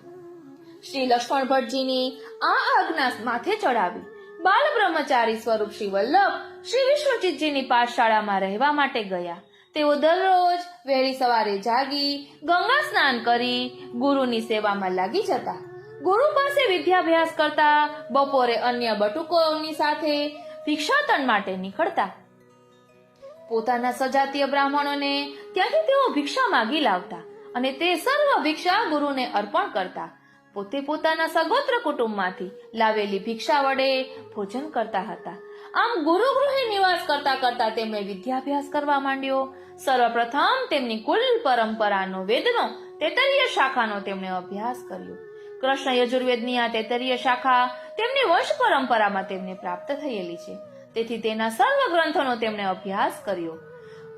A: શ્રી લક્ષ્મણ ભટ્ટજીની આ આજ્ઞા માથે ચડાવી બાલ બ્રહ્મચારી સ્વરૂપ શ્રી વલ્લભ શ્રી વિશ્વજીતજીની પાઠશાળામાં રહેવા માટે ગયા. તેઓ દરરોજ વહેલી સવારે જાગી ગંગા સ્નાન કરી ગુરુની સેવામાં લાગી જતા. ગુરુ પાસે વિદ્યાભ્યાસ કરતા બપોરે અન્ય બટુકોની સાથે ભિક્ષાટન માટે નીકળતા. પોતાના સજાતીય બ્રાહ્મણોને ત્યાંથી તેઓ ભિક્ષા માગી લાવતા અને તે સર્વ ભિક્ષા ગુરુને અર્પણ કરતા. પોતે પોતાના સગોત્ર કુટુંબમાંથી લાવેલી ભિક્ષા વડે ભોજન કરતા હતા. આમ ગુરુ ગૃહે નિવાસ કરતા કરતા તેમણે વિદ્યાભ્યાસ કરવા માંડ્યો. સર્વપ્રથમ તેમની કુલ પરંપરાનો વેદનો તૈત્તરીય શાખાનો તેમણે અભ્યાસ કર્યો. કૃષ્ણ યજુર્વેદની આ તૈત્તરીય શાખા તેમની વંશ પરંપરામાં તેમને પ્રાપ્ત થયેલી છે. તેથી તેના સર્વ ગ્રંથોનો તેમણે અભ્યાસ કર્યો.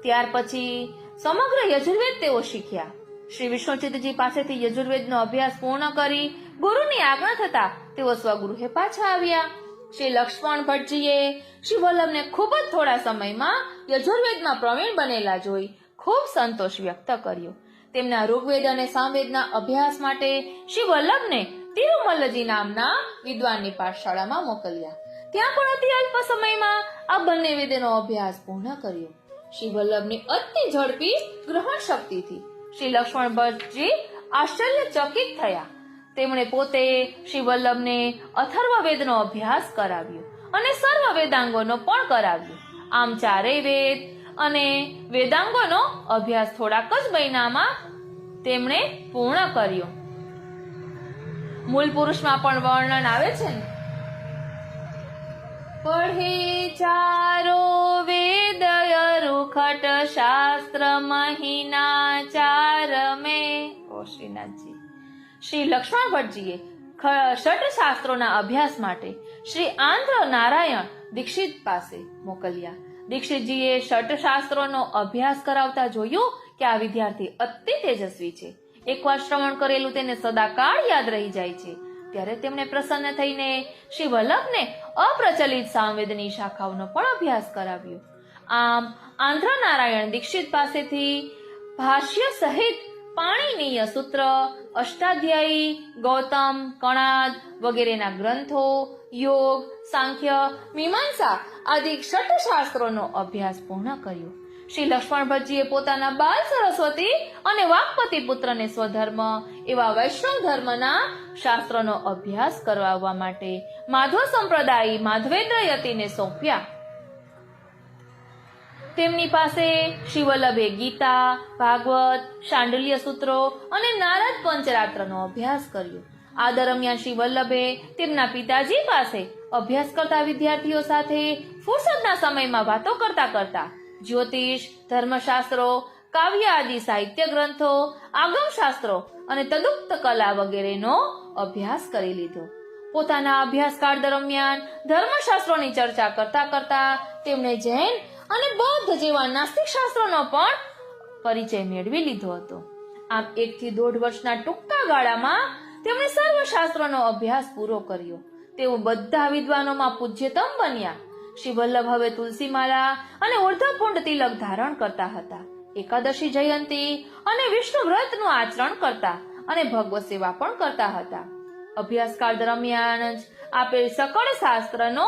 A: ત્યાર પછી સમગ્ર યજુર્વેદ તેઓ શીખ્યા. શ્રી વિશ્વજીતજી પાસેથી યજુર્વેદનો અભ્યાસ પૂર્ણ કરી ગુરુની આજ્ઞા થતા તેઓ સ્વગૃહે પાછા આવ્યા. શ્રી લક્ષ્મણ ભટ્ટજીએ શ્રી વલ્લભને ખૂબ જ થોડા સમયમાં યજુર્વેદમાં પ્રવીણ બનેલા જોઈ ખૂબ સંતોષ વ્યક્ત કર્યો. તેમના ઋગ્વેદ અને સામવેદના અભ્યાસ માટે શ્રી વલ્લભને તિરુમલ્લજી નામના વિદ્વાનની પાઠશાળામાં મોકલ્યા. ત્યાં પણ અતિ અલ્પ સમયમાં આ બંને વેદનો અભ્યાસ પૂર્ણ કર્યો. શ્રી વલ્લભની અતિ ઝડપી ગ્રહણ શક્તિથી શ્રી લક્ષ્મણ ભટ્ટજી આશ્ચર્યચકિત થયા. તેમણે પોતે શ્રી વલ્લભને અથર્વવેદનો અભ્યાસ કરાવ્યો અને સર્વ વેદાંગોનો પણ કરાવ્યો. આમ ચારેય વેદ અને વેદાંગોનો અભ્યાસ થોડાક જ મહિનામાં તેમણે પૂર્ણ કર્યો. મૂળ પુરુષમાં પણ વર્ણન આવે છે ને, પઢે ચારો વેદ રુખટ શાસ્ત્ર મહિના ચાર મે. ઓ શ્રીનાથજી. શ્રી લક્ષ્મણ ભટ્ટજીએ ષટ શાસ્ત્રોના અભ્યાસ માટે શ્રી આંધ્ર નારાયણ દીક્ષિત પાસે મોકલ્યા. દીક્ષિતજીએ ષટ શાસ્ત્રોનો અભ્યાસ કરાવતા જોયું કે આ વિદ્યાર્થી અતિ તેજસ્વી છે. એકવાર શ્રવણ કરેલું તેને સદાકાળ યાદ રહી જાય છે. ત્યારે તેમણે પ્રસન્ન થઈને શ્રી વલ્લભને અપ્રચલિત સામવેદની શાખાઓનો પણ અભ્યાસ કરાવ્યો. આમ આંધ્ર નારાયણ દીક્ષિત પાસેથી ભાષ્ય સહિત પાણીનીય સૂત્ર, અષ્ટાધ્યાયી, ગૌતમ, કણાદ વગેરેના ગ્રંથો, યોગ, સાંખ્ય, મીમાંસા આદિ ષટ શાસ્ત્રોનો અભ્યાસ પૂર્ણ કર્યો. શ્રી લક્ષ્મણ ભટ્ટજીએ પોતાના બાલ સરસ્વતી અને વાકપતિ પુત્રને સ્વધર્મ એવા વૈષ્ણવ ધર્મના શાસ્ત્રોનો અભ્યાસ કરાવવા માટે માધવ સંપ્રદાયી માધવેન્દ્ર યતિને સોંપ્યા. તેમની પાસે શ્રી વલ્લભે ગીતા, ભાગવત, શાંડલ્ય સૂત્રો અને નારદ પંચરાત્રનો અભ્યાસ કર્યો. આ દરમિયાન શ્રી વલ્લભે તેમના પિતાજી પાસે અભ્યાસ કરતા વિદ્યાર્થીઓ સાથે ફુરસદના સમયમાં વાતો કરતા કરતા જ્યોતિષ, ધર્મશાસ્ત્રો, કાવ્ય આદિ સાહિત્ય ગ્રંથો, આગમશાસ્ત્રો અને તદુક્ત કલા વગેરેનો અભ્યાસ કરી લીધો. પોતાના અભ્યાસકાળ દરમિયાન ધર્મશાસ્ત્રોની ચર્ચા કરતા કરતા તેમણે જૈન અને બૌદ્ધ જેવા નાસ્તિક શાસ્ત્રોનો પણ પરિચય મેળવી લીધો હતો. આમ 1 થી 1.5 વર્ષના ટૂંકા ગાળામાં તેમણે સર્વ શાસ્ત્રોનો અભ્યાસ પૂરો કર્યો. તેઓ બધા વિદ્વાનોમાં પૂજ્યતમ બન્યા. શ્રી વલ્લભ હવે તુલસીમાલા અને ઉર્ધ્વપુંડ તિલક ધારણ કરતા હતા. એકાદશી જયંતી અને વિષ્ણુ વ્રતનું આચરણ કરતા અને ભગવત સેવા પણ કરતા હતા. અભ્યાસકાળ દરમિયાન જ આપેલ સકળ શાસ્ત્રનો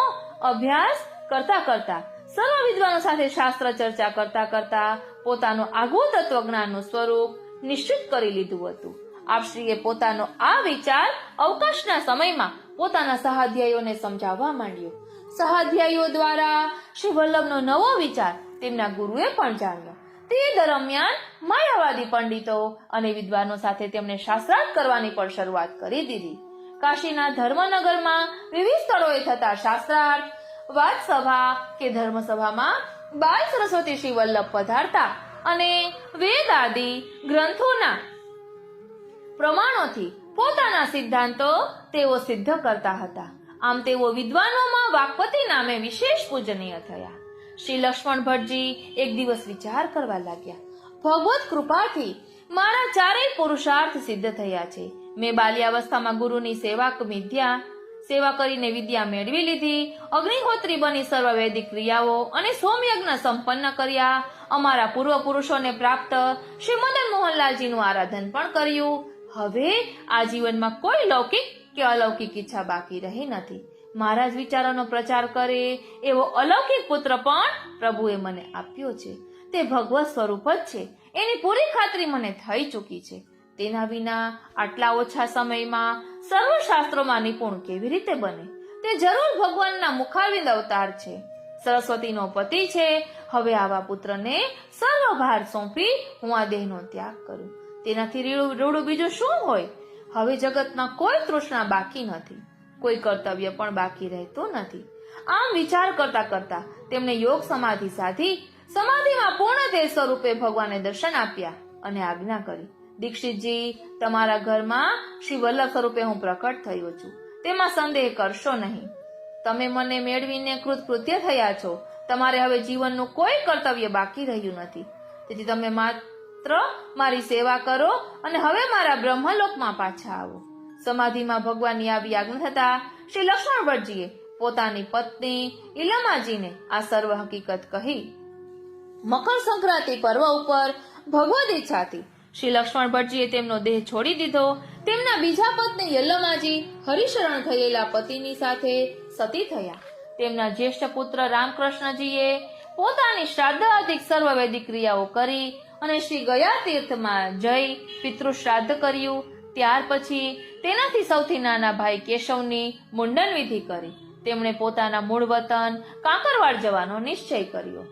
A: અભ્યાસ કરતા કરતા સર્વ વિદ્વાનો સાથે શાસ્ત્ર ચર્ચા કરતા કરતા પોતાનું આગવું તત્વજ્ઞાનનું સ્વરૂપ નિશ્ચિત કરી લીધું હતું. આપશ્રીએ પોતાનો આ વિચાર અવકાશના સમયમાં પોતાના સહાધ્યાયીઓને સમજાવવા માંડ્યો. સહાધ્યાયીઓ દ્વારા શ્રી વલ્લભનો નવો વિચાર તેમના ગુરુએ પણ જાણ્યો. તે દરમિયાન માયાવાદી પંડિતો અને વિદ્વાનો સાથે તેમણે શાસ્ત્રાર્થ કરવાની પણ શરૂઆત કરી દીધી. કાશીના ધર્મનગરમાં વિવિધ સ્થળોએ થતા શાસ્ત્રાર્થ, વાદસભા કે ધર્મસભામાં બાલ સરસ્વતી શ્રી વલ્લભ પધારતા અને વેદ આદિ ગ્રંથોના પ્રમાણોથી પોતાના સિદ્ધાંતો તેઓ સિદ્ધ કરતા હતા. આમ તેઓ વિદ્વાનોમાં વાકપતિ નામે વિશેષ પૂજનીય થયા. શ્રી લક્ષ્મણ ભટ્ટજી એક દિવસ વિચાર કરવા લાગ્યા, ભગવત કૃપાથી મારા ચારેય પુરુષાર્થ સિદ્ધ થયા છે. મેં બાલ્યાવસ્થામાં ગુરુની સેવા કરીને વિદ્યા મેળવી લીધી, અગ્નિહોત્રી બની સર્વ વૈદિક ક્રિયાઓ અને સોમયજ્ઞ સંપન્ન કર્યા, અમારા પૂર્વ પુરુષોને પ્રાપ્ત શ્રી મદન મોહનલાલજીનું આરાધન પણ કર્યું. હવે આ જીવનમાં કોઈ લૌકિક કે અલૌકિક ઈચ્છા બાકી રહી નથી. મારા જ વિચારોનો પ્રચાર કરે એવો અલૌકિક પુત્ર પણ પ્રભુએ મને આપ્યો છે. તે ભગવત સ્વરૂપ જ છે એની પૂરી ખાતરી મને થઈ ચૂકી છે. તેના વિના આટલા ઓછા સમયમાં સર્વશાસ્ત્રોમાં નિપુણ કેવી રીતે બને? તે જરૂર ભગવાનના મુખારવિંદ અવતાર છે, સરસ્વતીનો પતિ છે. હવે આવા પુત્રને સર્વભાર સોંપી હું આ દેહનો ત્યાગ કરું. તેનાથી રૂડું બીજું શું હોય? હવે જગતમાં કોઈ તૃષ્ણા બાકી નથી, કોઈ કર્તવ્ય પણ બાકી રહેતું નથી. આમ વિચાર કરતા કરતા તેમણે યોગ સમાધિ સાધી. સમાધિમાં પૂર્ણ દેહ સ્વરૂપે ભગવાને દર્શન આપ્યા અને આજ્ઞા કરી, દીક્ષિતજી, તમારા ઘરમાં શ્રી વલ્લભ સ્વરૂપે હું પ્રકટ થયો છું, તેમાં સંદેહ કરશો નહીં. તમે મને મેળવીને કૃતકૃત્ય થયા છો. તમારે હવે જીવનનું કોઈ કર્તવ્ય બાકી રહ્યું નથી. તેથી તમે માત્ર મારી સેવા કરો અને હવે મારા બ્રહ્મલોકમાં પાછા આવો. સમાધિમાં ભગવાનની આવી આજ્ઞા થતા શ્રી લક્ષ્મણ ભટ્ટજીએ પોતાની પત્ની ઇલમાજીને આ સર્વ હકીકત કહી. મકર સંક્રાંતિ પર્વ ઉપર ભગવદ ઈચ્છાથી શ્રી લક્ષ્મણ ભટ્ટજીએ તેમનો દેહ છોડી દીધો. તેમના બીજા પત્ની યલ્લમાજી હરિશરણ થયેલા પતિની સાથે સતી થયા. તેમના જ્યેષ્ઠ પુત્ર રામકૃષ્ણજીએ પોતાની શ્રાદ્ધાદિક સર્વ વૈદિક ક્રિયાઓ કરી અને શ્રી ગયા તીર્થમાં જઈ પિતૃ શ્રાદ્ધ કર્યું. ત્યાર પછી તેનાથી સૌથી નાના ભાઈ કેશવની મુંડન વિધિ કરી. તેમણે પોતાના મૂળ વતન કાંકરવાડ જવાનો નિશ્ચય કર્યો.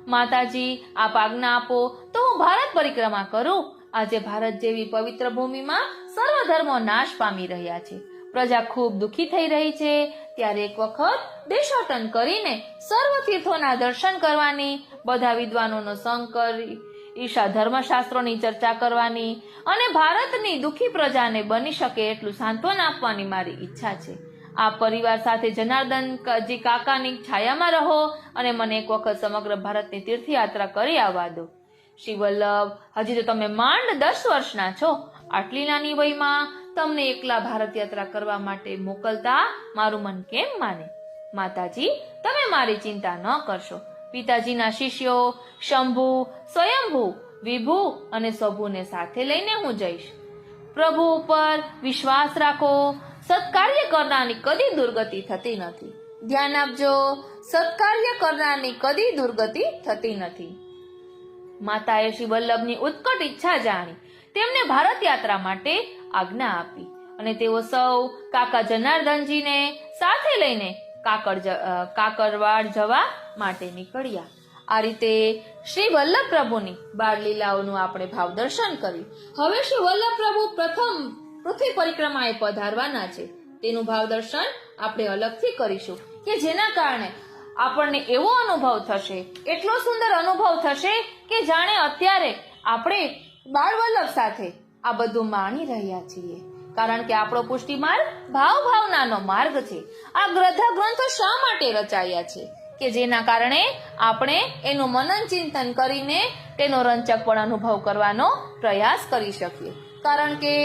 A: માતાજી, આપ આજ્ઞા આપો તો હું ભારત પરિક્રમા કરું. આજે ભારત જેવી પવિત્ર ભૂમિમાં સર્વ ધર્મો નાશ પામી રહ્યા છે, પ્રજા ખૂબ દુઃખી થઈ રહી છે. ત્યારે એક વખત દેશાટન કરીને સર્વ તીર્થોના દર્શન કરવાની, બધા વિદ્વાનોનો સંગ કરી ઈશા ધર્મશાસ્ત્રોની ચર્ચા કરવાની અને ભારતની દુઃખી પ્રજાને બની શકે એટલું સાંત્વન આપવાની મારી ઈચ્છા છે. આપ પરિવાર સાથે જનાર્દનજી કાકાની છાયામાં રહો અને મને એક વખત સમગ્ર ભારતની તીર્થયાત્રા કરી આવવા દો. શ્રી વલ્લભ, હજી તો તમે માંડ 10 વર્ષના છો. આટલી નાની વયમાં તમને એકલા ભારત યાત્રા કરવા માટે મોકલતા મારું મન કેમ માને? માતાજી, તમે મારી ચિંતા ન કરશો. પિતાજીના શિષ્યો શંભુ, સ્વયંભુ, વિભુ અને સ્વભુને સાથે લઈને હું જઈશ. પ્રભુ ઉપર વિશ્વાસ રાખો. સત્કાર્ય કરનારની કદી દુર્ગતિ થતી નથી. ધ્યાન આપજો, સત્કાર્ય કરનારની કદી દુર્ગતિ થતી નથી. માતાએ શ્રી વલ્લભની ઉત્કટ ઈચ્છા જાણી તેમને ભારત યાત્રા માટે આજ્ઞા આપી અને તેઓ સૌ કાકા જનાર્દનજીને સાથે લઈને કાકરવાડ જવા માટે નીકળ્યા. આ રીતે શ્રી વલ્લભ પ્રભુની બાળ લીલાઓનું આપણે ભાવ દર્શન કર્યું. હવે શ્રી વલ્લભ પ્રભુ પ્રથમ પૃથ્વી પરિક્રમાએ પધારવાના છે તેનું ભાવ દર્શન આપણે અલગથી કરીશું કે જેના કારણે આપણને એવો અનુભવ થશે, એટલો સુંદર અનુભવ થશે કે જાણે અત્યારે આપણે બાળ વલ્લભ સાથે આ બધું માણી રહ્યા છીએ. કારણ કે આપણો પુષ્ટિ માર્ગ ભાવનાનો માર્ગ છે. આ ગ્રંથો શા માટે રચાયા છે કે જેના કારણે આપણે એનું મનન ચિંતન કરીને તેનો રંચક પણ અનુભવ કરવાનો પ્રયાસ કરી શકીએ. કારણ કે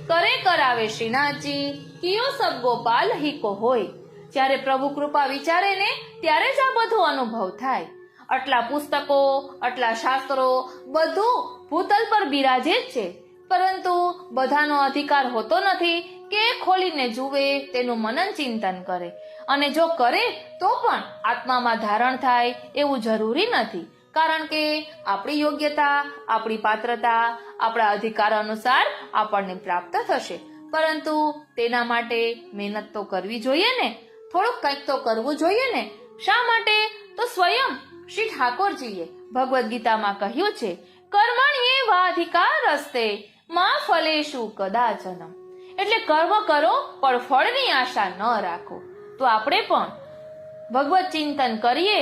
A: કરે કરાવે શ્રીનાથજી કિયો સબ ગોપાલ હિકો હોય. જ્યારે પ્રભુ કૃપા વિચારે ને ત્યારે જ આ બધો અનુભવ થાય. આટલા પુસ્તકો, આટલા શાસ્ત્રો બધું ભૂતલ પર બિરાજે જ છે, પરંતુ બધાનો અધિકાર હોતો નથી કે ખોલીને જુએ, તેનું મનન ચિંતન કરે. અને જો કરે તો પણ આત્મામાં ધારણ થાય એવું જરૂરી નથી. કારણ કે આપણી યોગ્યતા, આપણી પાત્રતા, આપણા અધિકાર અનુસાર આપણને પ્રાપ્ત થશે. પરંતુ તેના માટે મહેનત તો કરવી જોઈએ ને, થોડુંક કંઈક તો કરવું જોઈએ ને. શા માટે? તો સ્વયં શ્રી ઠાકોરજીએ ભગવદ્ ગીતામાં કહ્યું છે, કર્મણ્યે વાધિકાર રસ્તે માં ફલેશુ કદાચન. એટલે કર્મ કરો પણ ફળની આશા ન રાખો. તો આપણે પણ ભગવત ચિંતન કરીએ,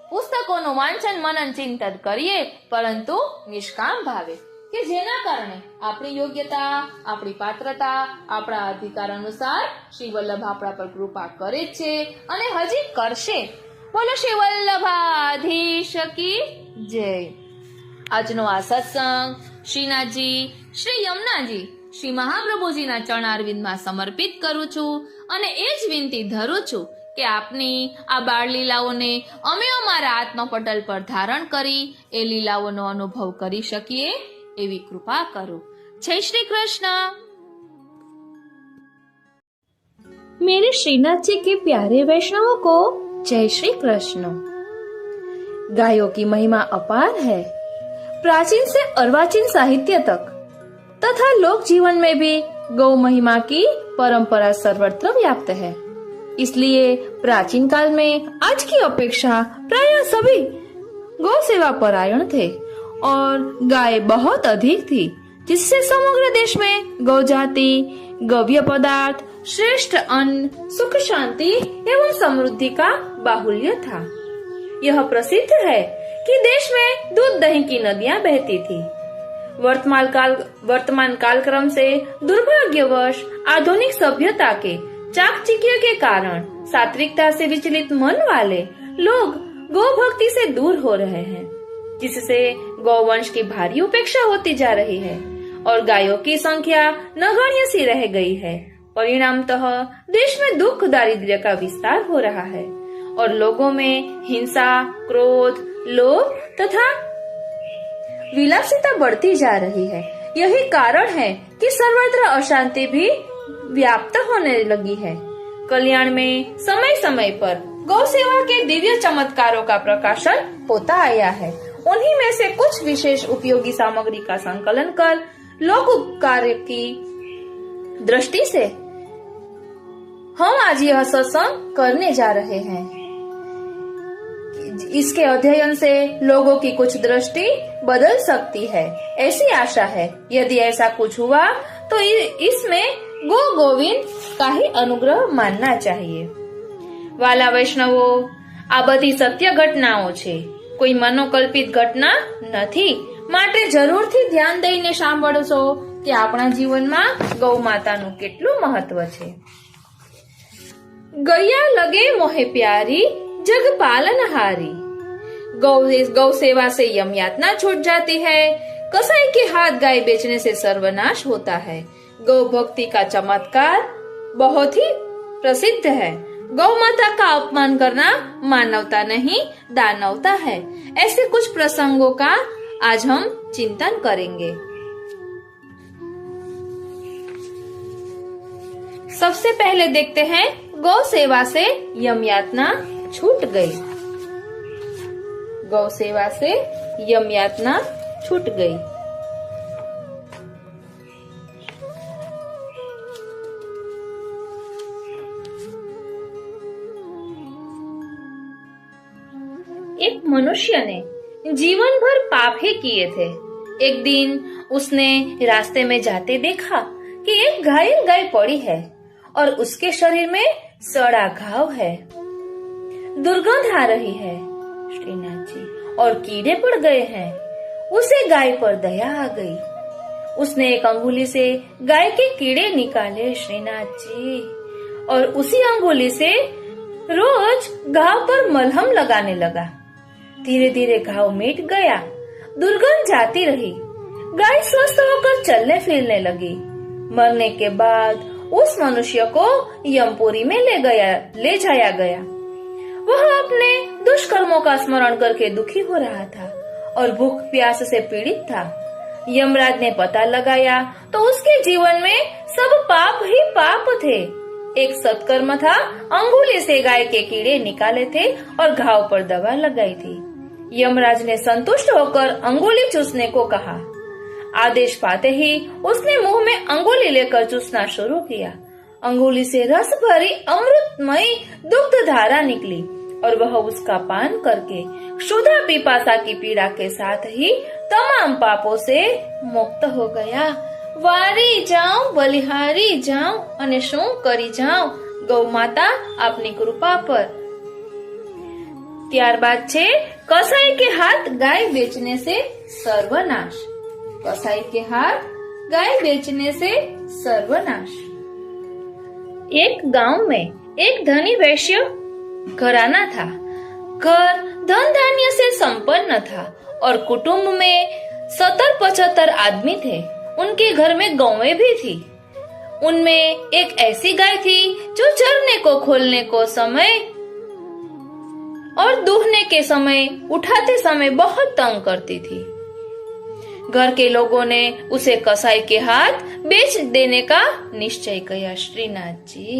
A: પુસ્તકોનું વાંચન મનન ચિંતન કરીએ, પરંતુ નિષ્કામ ભાવે, કે જેના કારણે આપણી યોગ્યતા, આપણી પાત્રતા, આપણા અધિકાર અનુસાર શ્રી વલ્લભ આપણા પર કૃપા કરે જ છે અને હજી કરશે. બોલો શ્રી વલ્લભાધીશ કી જય. આજનો આ સત્સંગ શ્રીનાથજી, શ્રી યમુનાજી, શ્રી મહાપ્રભુજીના ચરણારવિંદમાં સમર્પિત કરું છું અને એ જ વિનંતી ધરું છું કે આપની આ બાળ લીલાઓને અમે અમારા આત્મપટલ પર ધારણ કરી એ લીલાઓનો અનુભવ કરી શકીએ એવી કૃપા કરો. જય શ્રી કૃષ્ણ.
B: मेरे श्रीनाथ जी के प्यारे वैष्णवों को जय श्री कृष्ण। गायों की महिमा अपार है, प्राचीन से अर्वाचीन साहित्य तक तथा लोक जीवन में भी गौ महिमा की परंपरा सर्वत्र व्याप्त है। इसलिए प्राचीन काल में आज की अपेक्षा प्रायः सभी गौ सेवा परायण थे और गाय बहुत अधिक थी, जिससे समग्र देश में गौ जाति, गव्य पदार्थ, श्रेष्ठ अन्न, सुख शांति एवं समृद्धि का बाहुल्य था। यह प्रसिद्ध है कि देश में दूध दही की नदियां बहती थी। वर्तमान कालक्रम से दुर्भाग्यवश आधुनिक सभ्यता के चाकचक्य के कारण सात्विकता से विचलित मन वाले लोग गौ भक्ति से दूर हो रहे हैं, जिससे गौवंश की भारी उपेक्षा होती जा रही है और गायों की संख्या नगण्य सी रह गई है। परिणामतः देश में दुख दारिद्र्य का विस्तार हो रहा है और लोगों में हिंसा, क्रोध, लोभ तथा विलासिता बढ़ती जा रही है। यही कारण है कि सर्वत्र अशांति भी व्याप्त होने लगी है। कल्याण में समय समय पर गौ सेवा के दिव्य चमत्कारों का प्रकाशन होता आया है। उन्हीं में से कुछ विशेष उपयोगी सामग्री का संकलन कर लोक उपकार की दृष्टि से हम आज यह सत्संग करने जा रहे हैं। इसके अध्ययन से लोगों की कुछ दृष्टि बदल सकती है, ऐसी आशा है। यदि ऐसा कुछ हुआ तो इसमें गो गोविंद का ही अनुग्रह मानना चाहिए। वाला वैष्णवो, આ બધી સત્ય ઘટનાઓ છે, કોઈ મનોકલ્પિત ઘટના નથી। માટે જરૂરથી ધ્યાન દઈને સાંભળશો કે આપણા જીવનમાં ગૌ માતાનું કેટલું મહત્વ છે। गैया लगे मोहे प्यारी जग पालनहारी। गौ सेवा से यम यातना छूट जाती है। कसाई के हाथ गाय बेचने से सर्वनाश होता है। गौ भक्ति का चमत्कार बहुत ही प्रसिद्ध है। गौ माता का अपमान करना मानवता नहीं दानवता है। ऐसे कुछ प्रसंगों का आज हम चिंतन करेंगे। सबसे पहले देखते हैं गौ सेवा से यम यातना छूट गई। गौ सेवा से यम यातना छूट गई। एक मनुष्य ने जीवन भर पाप ही किए थे। एक दिन उसने रास्ते में जाते देखा कि एक घायल गाय पड़ी है और उसके शरीर में सड़ा घाव है, दुर्गंध आ रही है श्रीनाथ जी, और कीड़े पड़ गए हैं। उसे गाय पर दया आ गई। उसने एक अंगुली से गाय के कीड़े निकाले श्रीनाथ जी, और उसी अंगुली से रोज घाव पर मलहम लगाने लगा। धीरे धीरे घाव मिट गया, दुर्गंध जाती रही। गाय स्वस्थ होकर चलने फिरने लगी। मरने के बाद उस मनुष्य को यमपुरी में ले जाया गया। वह अपने दुष्कर्मों का स्मरण करके दुखी हो रहा था और भूख प्यास से पीड़ित था। यमराज ने पता लगाया तो उसके जीवन में सब पाप ही पाप थे। एक सत्कर्म था, अंगुली से गाय के कीड़े निकाले थे और घाव पर दवा लगाई थी। यमराज ने संतुष्ट होकर अंगुली चूसने को कहा। आदेश पाते ही उसने मुंह में अंगुली लेकर चूसना शुरू किया। अंगुली से रस भरी अमृतमयी दुग्ध धारा निकली और वह उसका पान करके क्षुधा पिपासा की पीड़ा के साथ ही तमाम पापों से मुक्त हो गया। वारी जाऊं बलिहारी जाऊं અને શું કરી જાઉં ગૌ માતા આપની કૃપા પર। ત્યારબાદ છે कसाई के हाथ गाय बेचने से सर्वनाश। कसाई के हाथ गाय बेचने से सर्वनाश। एक गांव में एक धनी वैश्य घराना था। घर धन धान्य से संपन्न था और कुटुंब में 70-75 आदमी थे। उनके घर में गौएं भी थी। उनमें एक ऐसी गाय थी जो चरने को खोलने को समय और दूहने के समय उठाते समय बहुत तंग करती थी। घर के लोगों ने उसे कसाई के हाथ बेच देने का निश्चय किया। श्रीनाथ जी,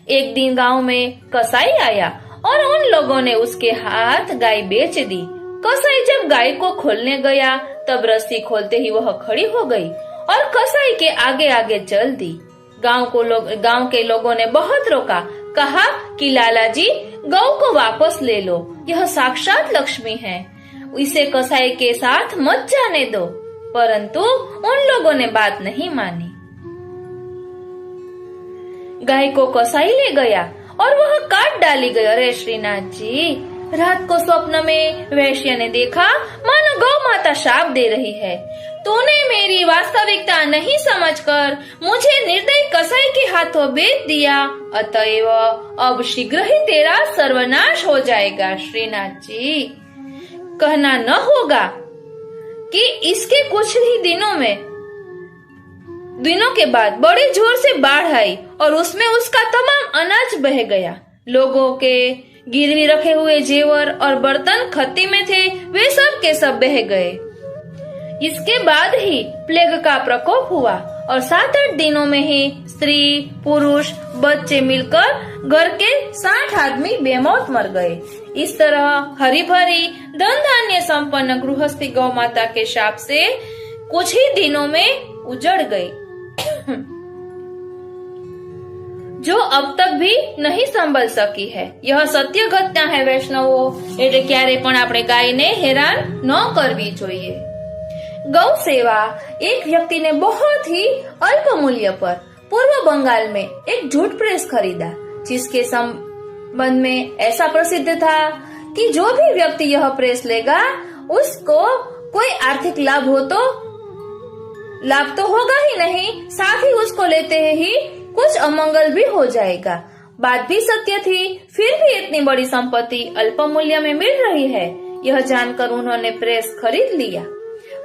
B: एक दिन गांव में कसाई आया और उन लोगों ने उसके हाथ गाय बेच दी। कसाई जब गाय को खोलने गया तब रस्सी खोलते ही वह खड़ी हो गई और कसाई के आगे आगे चल दी। गांव के लोगों ने बहुत रोका, कहा कि लाला जी गौ को वापस ले लो, यह साक्षात लक्ष्मी है, इसे कसाई के साथ मत जाने दो। परंतु उन लोगों ने बात नहीं मानी। गाय को कसाई ले गया और वह काट डाली गई। अरे श्रीनाथ जी, रात को स्वप्न में वैश्य ने देखा मानो गौ माता शाप दे रही है। तूने मेरी वास्तविकता नहीं समझकर मुझे निर्दयी कसाई के हाथों बेच दिया, अतएव अब शीघ्र ही तेरा सर्वनाश हो जाएगा। श्रीनाथ जी, कहना न होगा कि इसके कुछ ही दिनों के बाद बड़े जोर से बाढ़ आई और उसमें उसका तमाम अनाज बह गया। लोगों के गिरवी रखे हुए जेवर और बर्तन खत्ती में थे, वे सब के सब बह गए। इसके बाद ही प्लेग का प्रकोप हुआ और 7-8 दिनों में ही स्त्री पुरुष बच्चे मिलकर घर के 60 आदमी बेमौत मर गए। इस तरह हरी भरी धन धान्य संपन्न गृहस्थी गौ माता के शाप से कुछ ही दिनों में उजड़ गई, जो अब तक भी नहीं संभल सकी है। यह सत्य घटना है वैष्णवो, એટલે ક્યારે પણ આપણે ગાયને હેરાન ન કરવી જોઈએ। गौ सेवा एक व्यक्ति ने बहुत ही अल्प मूल्य पर पूर्व बंगाल में एक जूट प्रेस खरीदा, जिसके संबंध में ऐसा प्रसिद्ध था कि जो भी व्यक्ति यह प्रेस लेगा उसको कोई आर्थिक लाभ तो होगा ही नहीं, साथ ही उसको लेते ही कुछ अमंगल भी हो जाएगा। बात भी सत्य थी, फिर भी इतनी बड़ी संपत्ति अल्प मूल्य में मिल रही है, यह जानकर उन्होंने प्रेस खरीद लिया।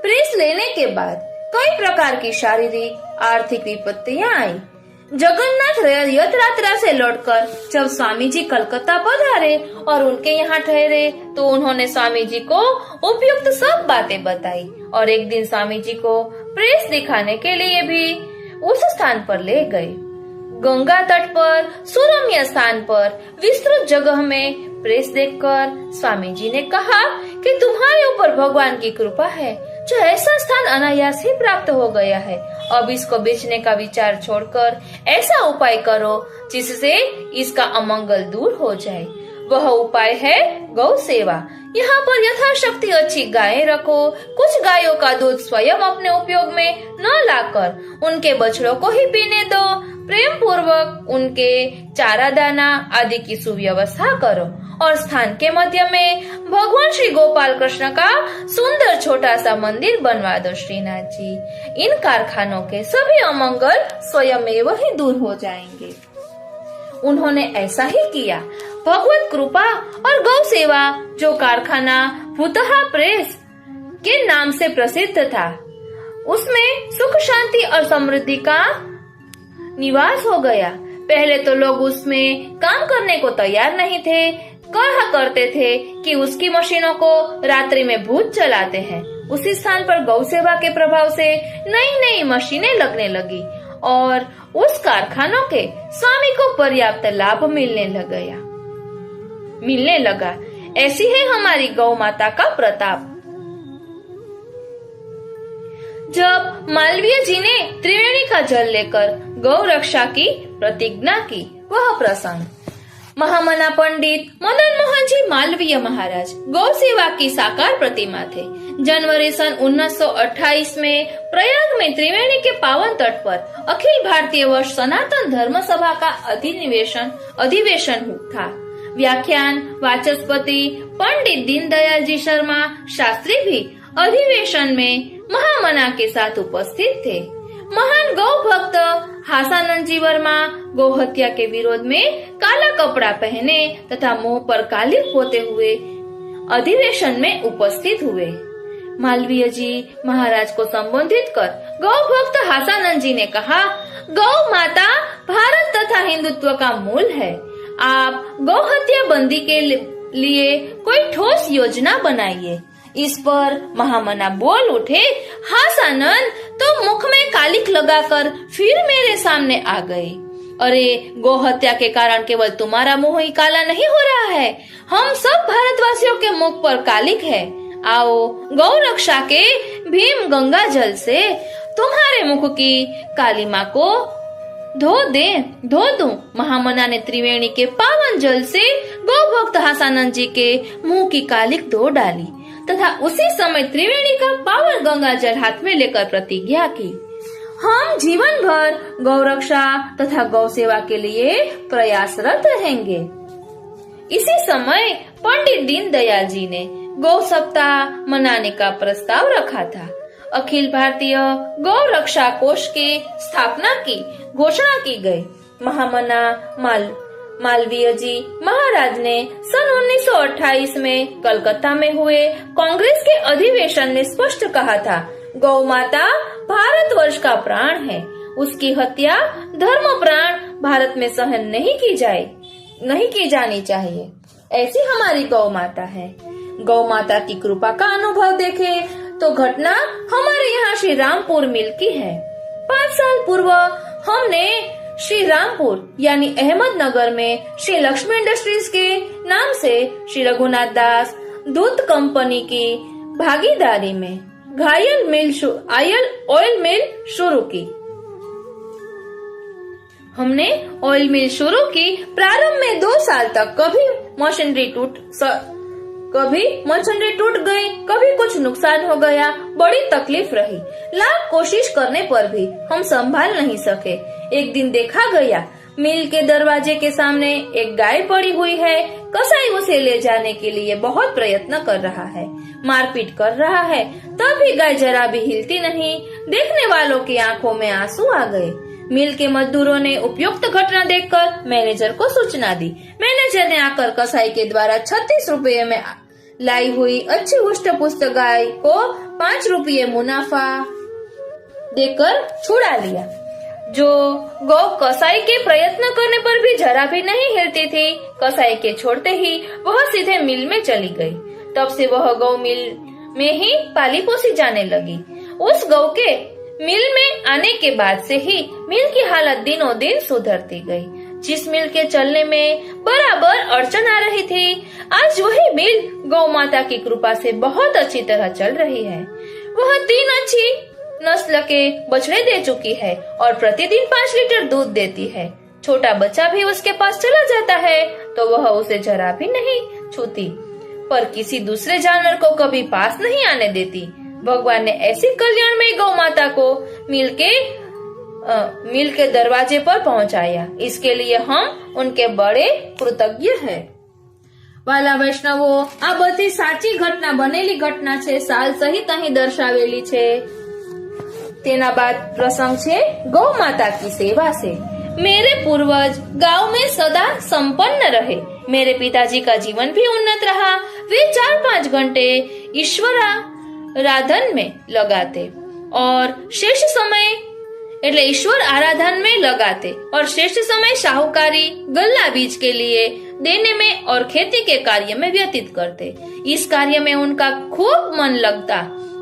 B: प्रेस लेने के बाद कई प्रकार की शारीरिक आर्थिक विपत्तियां आई। जगन्नाथ रथ यात्रा से लौटकर जब स्वामी जी कलकत्ता पधारे और उनके यहाँ ठहरे तो उन्होंने स्वामी जी को उपयुक्त सब बातें बताई और एक दिन स्वामी जी को प्रेस दिखाने के लिए भी उस स्थान पर ले गए। गंगा तट पर सुरम्य स्थान पर विस्तृत जगह में प्रेस देखकर स्वामी जी ने कहा कि तुम्हारे ऊपर भगवान की कृपा है, जो ऐसा स्थान अनायास ही प्राप्त हो गया है। अब इसको बेचने का विचार छोड़कर ऐसा उपाय करो जिससे इसका अमंगल दूर हो जाए।
A: वह उपाय है गौ सेवा। यहाँ पर यथाशक्ति अच्छी गायें रखो। कुछ गायों का दूध स्वयं अपने उपयोग में न लाकर उनके बछड़ों को ही पीने दो। प्रेम पूर्वक उनके चारा दाना आदि की सुव्यवस्था करो और स्थान के मध्य में भगवान श्री गोपाल कृष्ण का सुंदर छोटा सा मंदिर बनवा दो। श्रीनाथ जी, इन कारखानों के सभी अमंगल स्वयमेव ही दूर हो जाएंगे। उन्होंने ऐसा ही किया। भगवत कृपा और गौ सेवा, जो कारखाना भूतहा प्रेस के नाम से प्रसिद्ध था, उसमें सुख शांति और समृद्धि का निवास हो गया। पहले तो लोग उसमें काम करने को तैयार नहीं थे। कहा करते थे कि उसकी मशीनों को रात्रि में भूत चलाते हैं। उसी स्थान पर गौ सेवा के प्रभाव से नई नई मशीनें लगने लगी और उस कारखानों के स्वामी को पर्याप्त लाभ मिलने लगा। ऐसी है हमारी गौ माता का प्रताप। जब मालवीय जी ने त्रिवेणी का जल लेकर गौ रक्षा की प्रतिज्ञा की, वह प्रसंग। महामना पंडित मदन मोहन जी मालवीय महाराज गौ सेवा की साकार प्रतिमा थे। जनवरी सन 1928 में प्रयाग में त्रिवेणी के पावन तट पर अखिल भारतीय वर्ष सनातन धर्म सभा का अधिवेशन था। व्याख्यान वाचस्पति पंडित दीनदयाल जी शर्मा शास्त्री भी अधिवेशन में महामना के साथ उपस्थित थे। महान गौ भक्त हासानंद जी वर्मा गौ हत्या के विरोध में काला कपड़ा पहने तथा मुंह पर कालिख पोते हुए अधिवेशन में उपस्थित हुए। मालवीय जी महाराज को संबोधित कर गौ भक्त हासानंद जी ने कहा, गौ माता भारत तथा हिंदुत्व का मूल है। आप गौ हत्या बंदी के लिए कोई ठोस योजना बनाइए। इस पर महामना बोल उठे, हासानंद तो मुख में कालिख लगाकर फिर मेरे सामने आ गए। अरे, गौ हत्या के कारण केवल तुम्हारा मुंह ही काला नहीं हो रहा है, हम सब भारतवासियों के मुख पर कालिख है। आओ गौ रक्षा के भीम गंगा जल से तुम्हारे मुख की कालिमा को धो दूं। महामना ने त्रिवेणी के पावन जल से गौ भक्त हासानंद जी के मुंह की कालिख धो डाली तथा उसी समय त्रिवेणी का पावन गंगा जल हाथ में लेकर प्रतिज्ञा की, हम जीवन भर गौ रक्षा तथा गौ सेवा के लिए प्रयासरत रहेंगे। इसी समय पंडित दीनदयाल जी ने गौ सप्ताह मनाने का प्रस्ताव रखा था। अखिल भारतीय गौ रक्षा कोष की स्थापना की घोषणा की गई। महामना मालवीय जी महाराज ने सन 1928 में कलकत्ता में हुए कांग्रेस के अधिवेशन में स्पष्ट कहा था, गौ माता भारतवर्ष का प्राण है, उसकी हत्या धर्म प्राण भारत में सहन नहीं की जानी चाहिए। ऐसी हमारी गौ माता है। गौ माता की कृपा का अनुभव देखे तो घटना हमारे यहाँ श्री रामपुर मिल की है। 5 साल पूर्व हमने श्री रामपुर यानी अहमदनगर में श्री लक्ष्मी इंडस्ट्रीज के नाम से श्री रघुनाथ दास दूध कंपनी की भागीदारी में ऑयल मिल शुरू की। हमने ऑयल मिल शुरू की। प्रारंभ में 2 साल तक कभी मशीनरी टूट गई, कभी कुछ नुकसान हो गया, बड़ी तकलीफ रही। लाख कोशिश करने पर भी हम संभाल नहीं सके। एक दिन देखा गया, मिल के दरवाजे के सामने एक गाय पड़ी हुई है। कसाई उसे ले जाने के लिए बहुत प्रयत्न कर रहा है, मारपीट कर रहा है, तब भी गाय जरा भी हिलती नहीं। देखने वालों की आंखों में आंसू आ गए। मिल के मजदूरों ने उपयुक्त घटना देखकर मैनेजर को सूचना दी। मैनेजर ने आकर कसाई के द्वारा 36 रुपये में लाई हुई अच्छी हुष्ट पुष्ट गाय को 5 रुपये मुनाफा देकर छुड़ा लिया। जो गौ कसाई के प्रयत्न करने पर भी जरा भी नहीं हिलती थी, कसाई के छोड़ते ही वह सीधे मिल में चली गई। तब से वह गौ मिल में ही पाली पोसी जाने लगी। उस गौ के मिल में आने के बाद से ही मिल की हालत दिनों दिन सुधरती गई। जिस मिल के चलने में बराबर अड़चन आ रही थी, आज वही मिल गौ माता की कृपा से बहुत अच्छी तरह चल रही है। वह 3 अच्छी नस्ल के बछड़े दे चुकी है और प्रतिदिन 5 लीटर दूध देती है।
B: छोटा बच्चा भी उसके पास चला जाता है तो वह उसे जरा भी नहीं छूती, पर किसी दूसरे जानवर को कभी पास नहीं आने देती। भगवान ने ऐसी कल्याणमयी गौ माता को मिल के दरवाजे पर पहुंचाया। इसके लिए हम उनके बड़े कृतज्ञ हैं।
A: વાલા વૈષ્ણવો, આ બધી સાચી ઘટના, બનેલી ઘટના છે, સાલ સહિત અહીં દર્શાવેલી છે।
B: તેના બાદ પ્રસંગ છે ગૌ માતા की सेवा से। मेरे पूर्वज गांव में सदा संपन्न रहे। मेरे पिताजी का जीवन भी उन्नत रहा। वे 4-5 घंटे ईश्वराराधन में लगाते और श्रेष्ठ समय ईश्वर आराधन में लगाते और श्रेष्ठ समय साहूकारी, गल्ला बीज के लिए देने में और खेती के कार्य में व्यतीत करते। इस कार्य में उनका खूब मन लगता।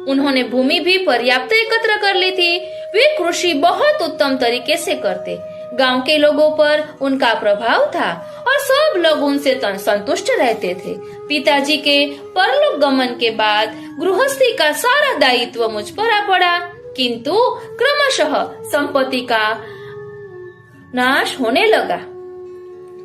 B: उन्होंने भूमि भी पर्याप्त एकत्र कर ली थी। वे कृषि बहुत उत्तम तरीके से करते। गांव के लोगों पर उनका प्रभाव था और सब लोग उनसे संतुष्ट रहते थे। पिताजी के परलोक गमन के बाद गृहस्थी का सारा दायित्व मुझ पर आ पड़ा, किंतु क्रमशः संपत्ति का नाश होने लगा।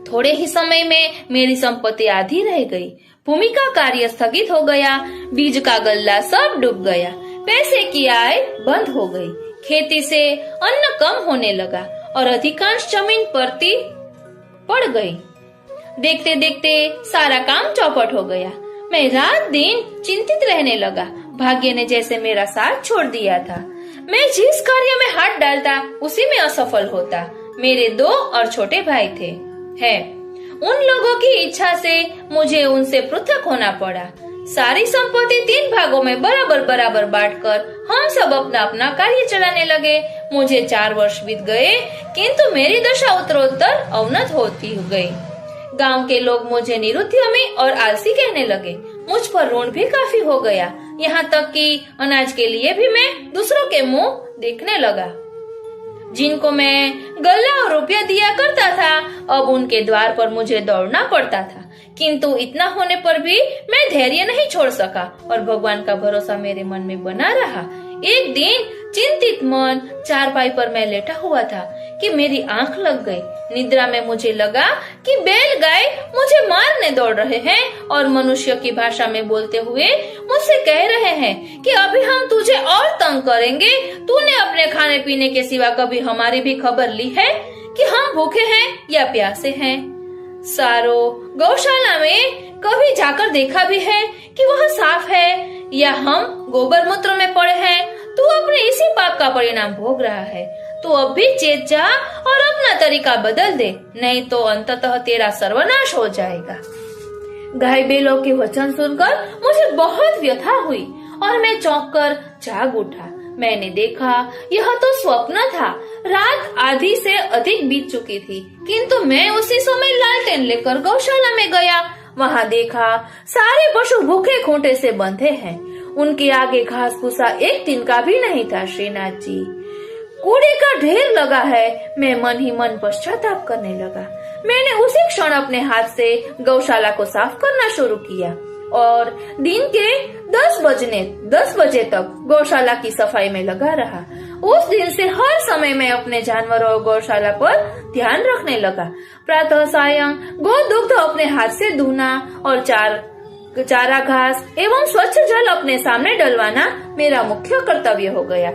B: थोड़े ही समय में मेरी संपत्ति आधी रह गई। भूमि का कार्य स्थगित हो गया। बीज का गल्ला सब डूब गया। पैसे की आय बंद हो गई। खेती से अन्न कम होने लगा और अधिकांश जमीन परती पड़ गई। देखते देखते सारा काम चौपट हो गया। मैं रात दिन चिंतित रहने लगा। भाग्य ने जैसे मेरा साथ छोड़ दिया था। मैं जिस कार्य में हाथ डालता उसी में असफल होता। मेरे 2 और छोटे भाई थे उन लोगों की इच्छा से मुझे उनसे पृथक होना पड़ा। सारी संपत्ति 3 भागों में बराबर बराबर बांटकर हम सब अपना अपना कार्य चलाने लगे। मुझे 4 वर्ष बीत गए, किंतु मेरी दशा उत्तरोत्तर अवनत होती गई। गांव के लोग मुझे निरुद्यमी और आलसी कहने लगे। मुझ पर ऋण भी काफी हो गया। यहाँ तक कि अनाज के लिए भी मैं दूसरों के मुंह देखने लगा। जिनको मैं गल्ला और रुपया दिया करता था, अब उनके द्वार पर मुझे दौड़ना पड़ता था। किंतु इतना होने पर भी मैं धैर्य नहीं छोड़ सका और भगवान का भरोसा मेरे मन में बना रहा। एक दिन चिंतित मन चारपाई पर मैं लेटा हुआ था कि मेरी आंख लग गई। निद्रा में मुझे लगा कि बैल गाय मुझे मारने दौड़ रहे हैं और मनुष्य की भाषा में बोलते हुए मुझसे कह रहे हैं कि अभी हम तुझे और तंग करेंगे। तूने अपने खाने पीने के सिवा कभी हमारी भी खबर ली है कि हम भूखे हैं या प्यासे हैं? सारो गौशाला में कभी जाकर देखा भी है कि वह साफ है या हम गोबर मूत्र में पड़े हैं? तू अपने इसी पाप का परिणाम भोग रहा है। तू अब भी चेत जा और अपना तरीका बदल दे, नहीं तो अंततः तेरा सर्वनाश हो जाएगा। गाय बैलों के वचन सुनकर मुझे बहुत व्यथा हुई और मैं चौंक कर जाग उठा। मैंने देखा यह तो स्वप्न था। रात आधी से अधिक बीत चुकी थी, किंतु मैं उसी समय लालटेन लेकर गौशाला में गया। वहाँ देखा सारे पशु भूखे खूंटे से बंधे हैं। उनके आगे घास भूसा एक तिनका भी नहीं था। श्रीनाथ जी, कूड़े का ढेर लगा है। मैं मन ही मन पश्चाताप करने लगा। मैंने उसी क्षण अपने हाथ से गौशाला को साफ करना शुरू किया और दिन के 10 बजे तक गौशाला की सफाई में लगा रहा। उस दिन से हर समय मैं अपने जानवरों और गौशाला पर ध्यान रखने लगा। प्रातः सायं गौ दुग्ध अपने हाथ से धोना और चारा घास एवं स्वच्छ जल अपने सामने डलवाना मेरा मुख्य कर्तव्य हो गया।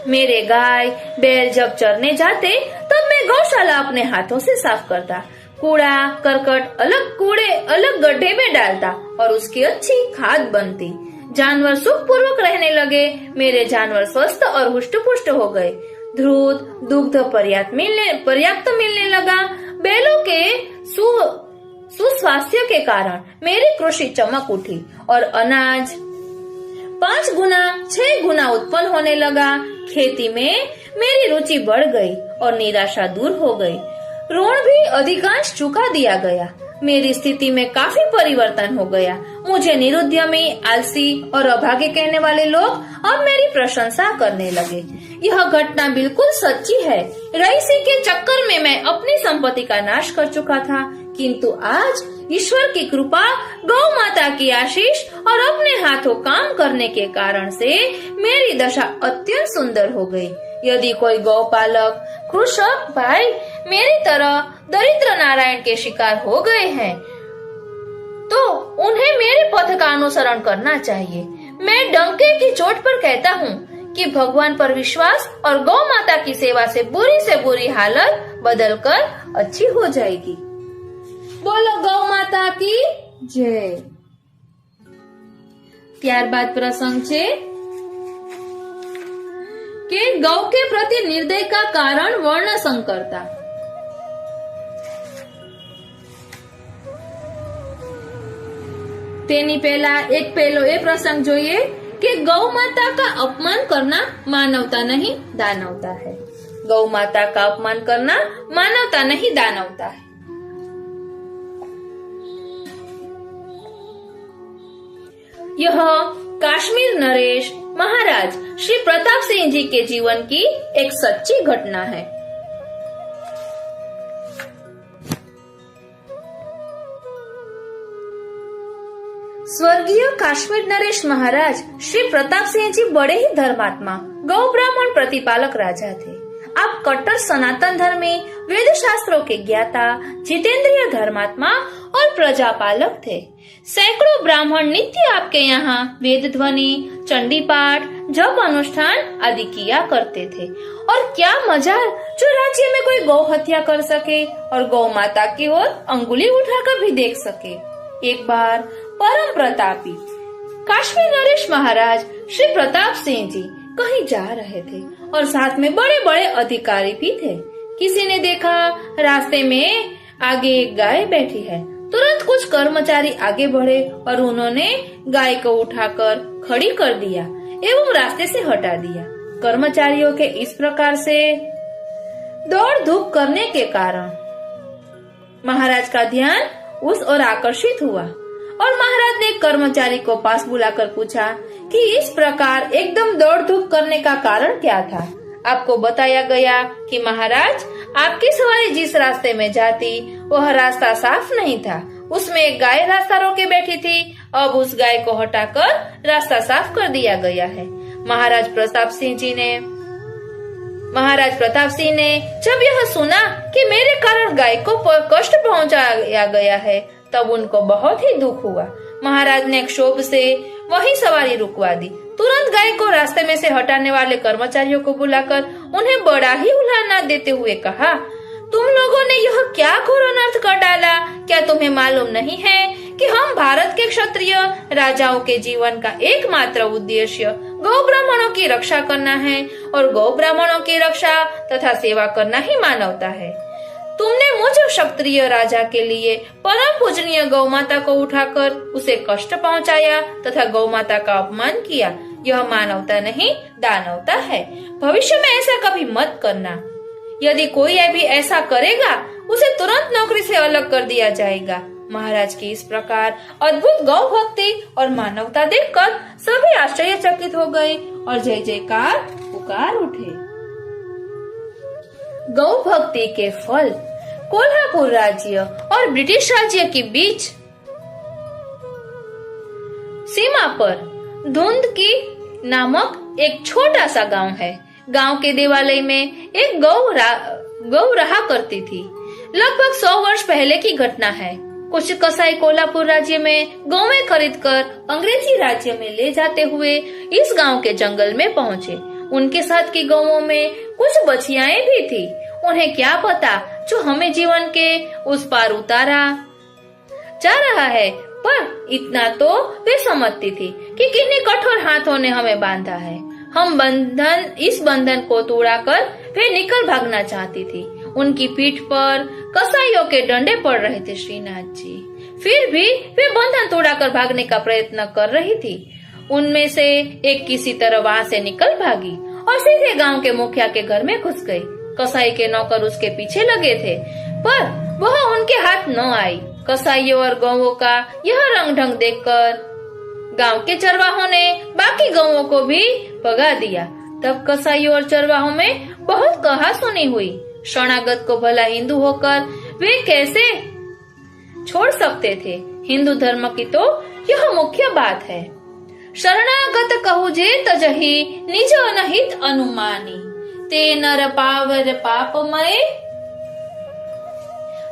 B: मेरे गाय बैल जब चरने जाते तब मैं गौशाला अपने हाथों से साफ करता। कूड़ा करकट अलग गड्ढे में डालता और उसकी अच्छी खाद बनती। जानवर सुखपूर्वक रहने लगे। मेरे जानवर स्वस्थ और हुष्ट पुष्ट हो गए। दुग्ध पर्याप्त मिलने लगा। बैलों के सुस्वास्थ्य के कारण मेरी कृषि चमक उठी और अनाज 5 गुना 6 गुना उत्पन्न होने लगा। खेती में मेरी रुचि बढ़ गई और निराशा दूर हो गई। ऋण भी अधिकांश चुका दिया गया। मेरी स्थिति में काफी परिवर्तन हो गया। मुझे निरुद्यमी, आलसी और अभागे कहने वाले लोग अब मेरी प्रशंसा करने लगे। यह घटना बिल्कुल सच्ची है। रईसी के चक्कर में मैं अपनी संपत्ति का नाश कर चुका था, किंतु आज ईश्वर की कृपा, गौ माता की आशीष और अपने हाथों काम करने के कारण से मेरी दशा अत्यंत सुंदर हो गई। यदि कोई गौपालक, कृषक भाई
A: मेरी तरह दरिद्र नारायण के शिकार हो गए हैं तो उन्हें मेरे पथ का अनुसरण करना चाहिए। मैं डंके की चोट पर कहता हूँ कि भगवान पर विश्वास और गौ माता की सेवा से बुरी हालत बदलकर अच्छी हो जाएगी। बोलो गौ माता की जय। ત્યારબાદ પ્રસંગ છે કે ગૌ કે પ્રતિ નિર્દય કા કારણ વર્ણ સંકરતા। તેની પહેલા એક પહેલો એ પ્રસંગ જોઈએ कि गौ माता का अपमान करना मानवता नहीं दानवता है। गौ माता का अपमान करना मानवता नहीं दानवता है। यह काश्मीर नरेश महाराज श्री प्रताप सिंह जी के जीवन की एक सच्ची घटना है। स्वर्गीय काश्मीर नरेश महाराज श्री प्रताप सिंह जी बड़े ही धर्मात्मा गौ ब्राह्मण प्रतिपालक राजा थे। आप कट्टर सनातन धर्मी, वेद शास्त्रों के ज्ञाता, जितेंद्रिय धर्मात्मा और प्रजापालक थे। सैकड़ों ब्राह्मण नित्य आपके यहाँ वेद ध्वनि, चंडी पाठ, जप अनुष्ठान आदि किया करते थे। और क्या मजा जो राज्य में कोई गौ हत्या कर सके और गौ माता की ओर अंगुली उठाकर भी देख सके। एक बार परम प्रतापी काश्मीर नरेश महाराज श्री प्रताप सिंह जी कहीं जा रहे थे और साथ में बड़े बड़े अधिकारी भी थे। किसी ने देखा रास्ते में आगे एक गाय बैठी है। तुरंत कुछ कर्मचारी आगे बढ़े और उन्होंने गाय को उठाकर खड़ी कर दिया एवं रास्ते से हटा दिया। कर्मचारियों के इस प्रकार से दौड़ धूप करने के कारण महाराज का ध्यान उस ओर आकर्षित हुआ और महाराज ने कर्मचारी को पास बुलाकर पूछा कि इस प्रकार एकदम दौड़ धूप करने का कारण क्या था। आपको बताया गया कि महाराज आपकी सवारी जिस रास्ते में जाती वह रास्ता साफ नहीं था, उसमें एक गाय रास्ता रोके बैठी थी। अब उस गाय को हटाकर रास्ता साफ कर दिया गया है। महाराज प्रताप सिंह ने जब यह सुना कि मेरे कारण गाय को कष्ट पहुंचाया गया है तब उनको बहुत ही दुख हुआ। महाराज ने क्षोभ से वही सवारी रुकवा दी। तुरंत गाय को रास्ते में से हटाने वाले कर्मचारियों को बुलाकर उन्हें बड़ा ही उल्हाना देते हुए कहा, तुम लोगों ने यह क्या घोर अनर्थ कर डाला? क्या तुम्हें मालूम नहीं है कि हम भारत के क्षत्रिय राजाओं के जीवन का एकमात्र उद्देश्य गौ ब्राह्मणों की रक्षा करना है और गौ ब्राह्मणों की रक्षा तथा सेवा करना ही मानवता है। तुमने मुझ क्षत्रिय राजा के लिए परम पूजनीय गौ माता को उठाकर उसे कष्ट पहुंचाया तथा गौ माता का अपमान किया। यह मानवता नहीं दानवता है। भविष्य में ऐसा कभी मत करना। यदि कोई भी ऐसा करेगा उसे तुरंत नौकरी से अलग कर दिया जाएगा। महाराज की इस प्रकार अद्भुत गौ भक्ति और मानवता देखकर सभी आश्चर्यचकित हो गए और जय जयकार पुकार उठे। गौ भक्ति के फल। कोल्हापुर राज्य और ब्रिटिश राज्य के बीच सीमा पर धुंध की नामक एक छोटा सा गांव है। गांव के देवालय में एक गौ रहा करती थी। लगभग 100 वर्ष पहले की घटना है। कुछ कसाई कोल्हापुर राज्य में गौवें खरीदकर अंग्रेजी राज्य में ले जाते हुए इस गांव के जंगल में पहुंचे। उनके साथ की गौओं में कुछ बछियाएं भी थी। उन्हें क्या पता जो हमें जीवन के उस पार उतारा जा रहा है, पर इतना तो वे समझती थी कि किन्हीं कठोर हाथों ने हमें बांधा है। इस बंधन को तोड़ाकर वे निकल भागना चाहती थी। उनकी पीठ पर कसाईयों के डंडे पड़ रहे थे श्रीनाथ जी। फिर भी वे बंधन तोड़ाकर भागने का प्रयत्न कर रही थी। उनमें से एक किसी तरह वहाँ से निकल भागी और सीधे गांव के मुखिया के घर में घुस गई। कसाई के नौकर उसके पीछे लगे थे, पर वह उनके हाथ न आई। कसाईयों और गौओं का यह रंग ढंग देखकर गांव के चरवाहों ने बाकी गौओं को भी भगा दिया। तब कसाईयों और चरवाहों में बहुत कहासुनी हुई। शरणागत को भला हिंदू होकर वे कैसे छोड़ सकते थे? हिंदू धर्म की तो यह मुख्य बात है। शरणागत कहूजे तजहि निज अनहित अनुमानी ते नर पावर पापमय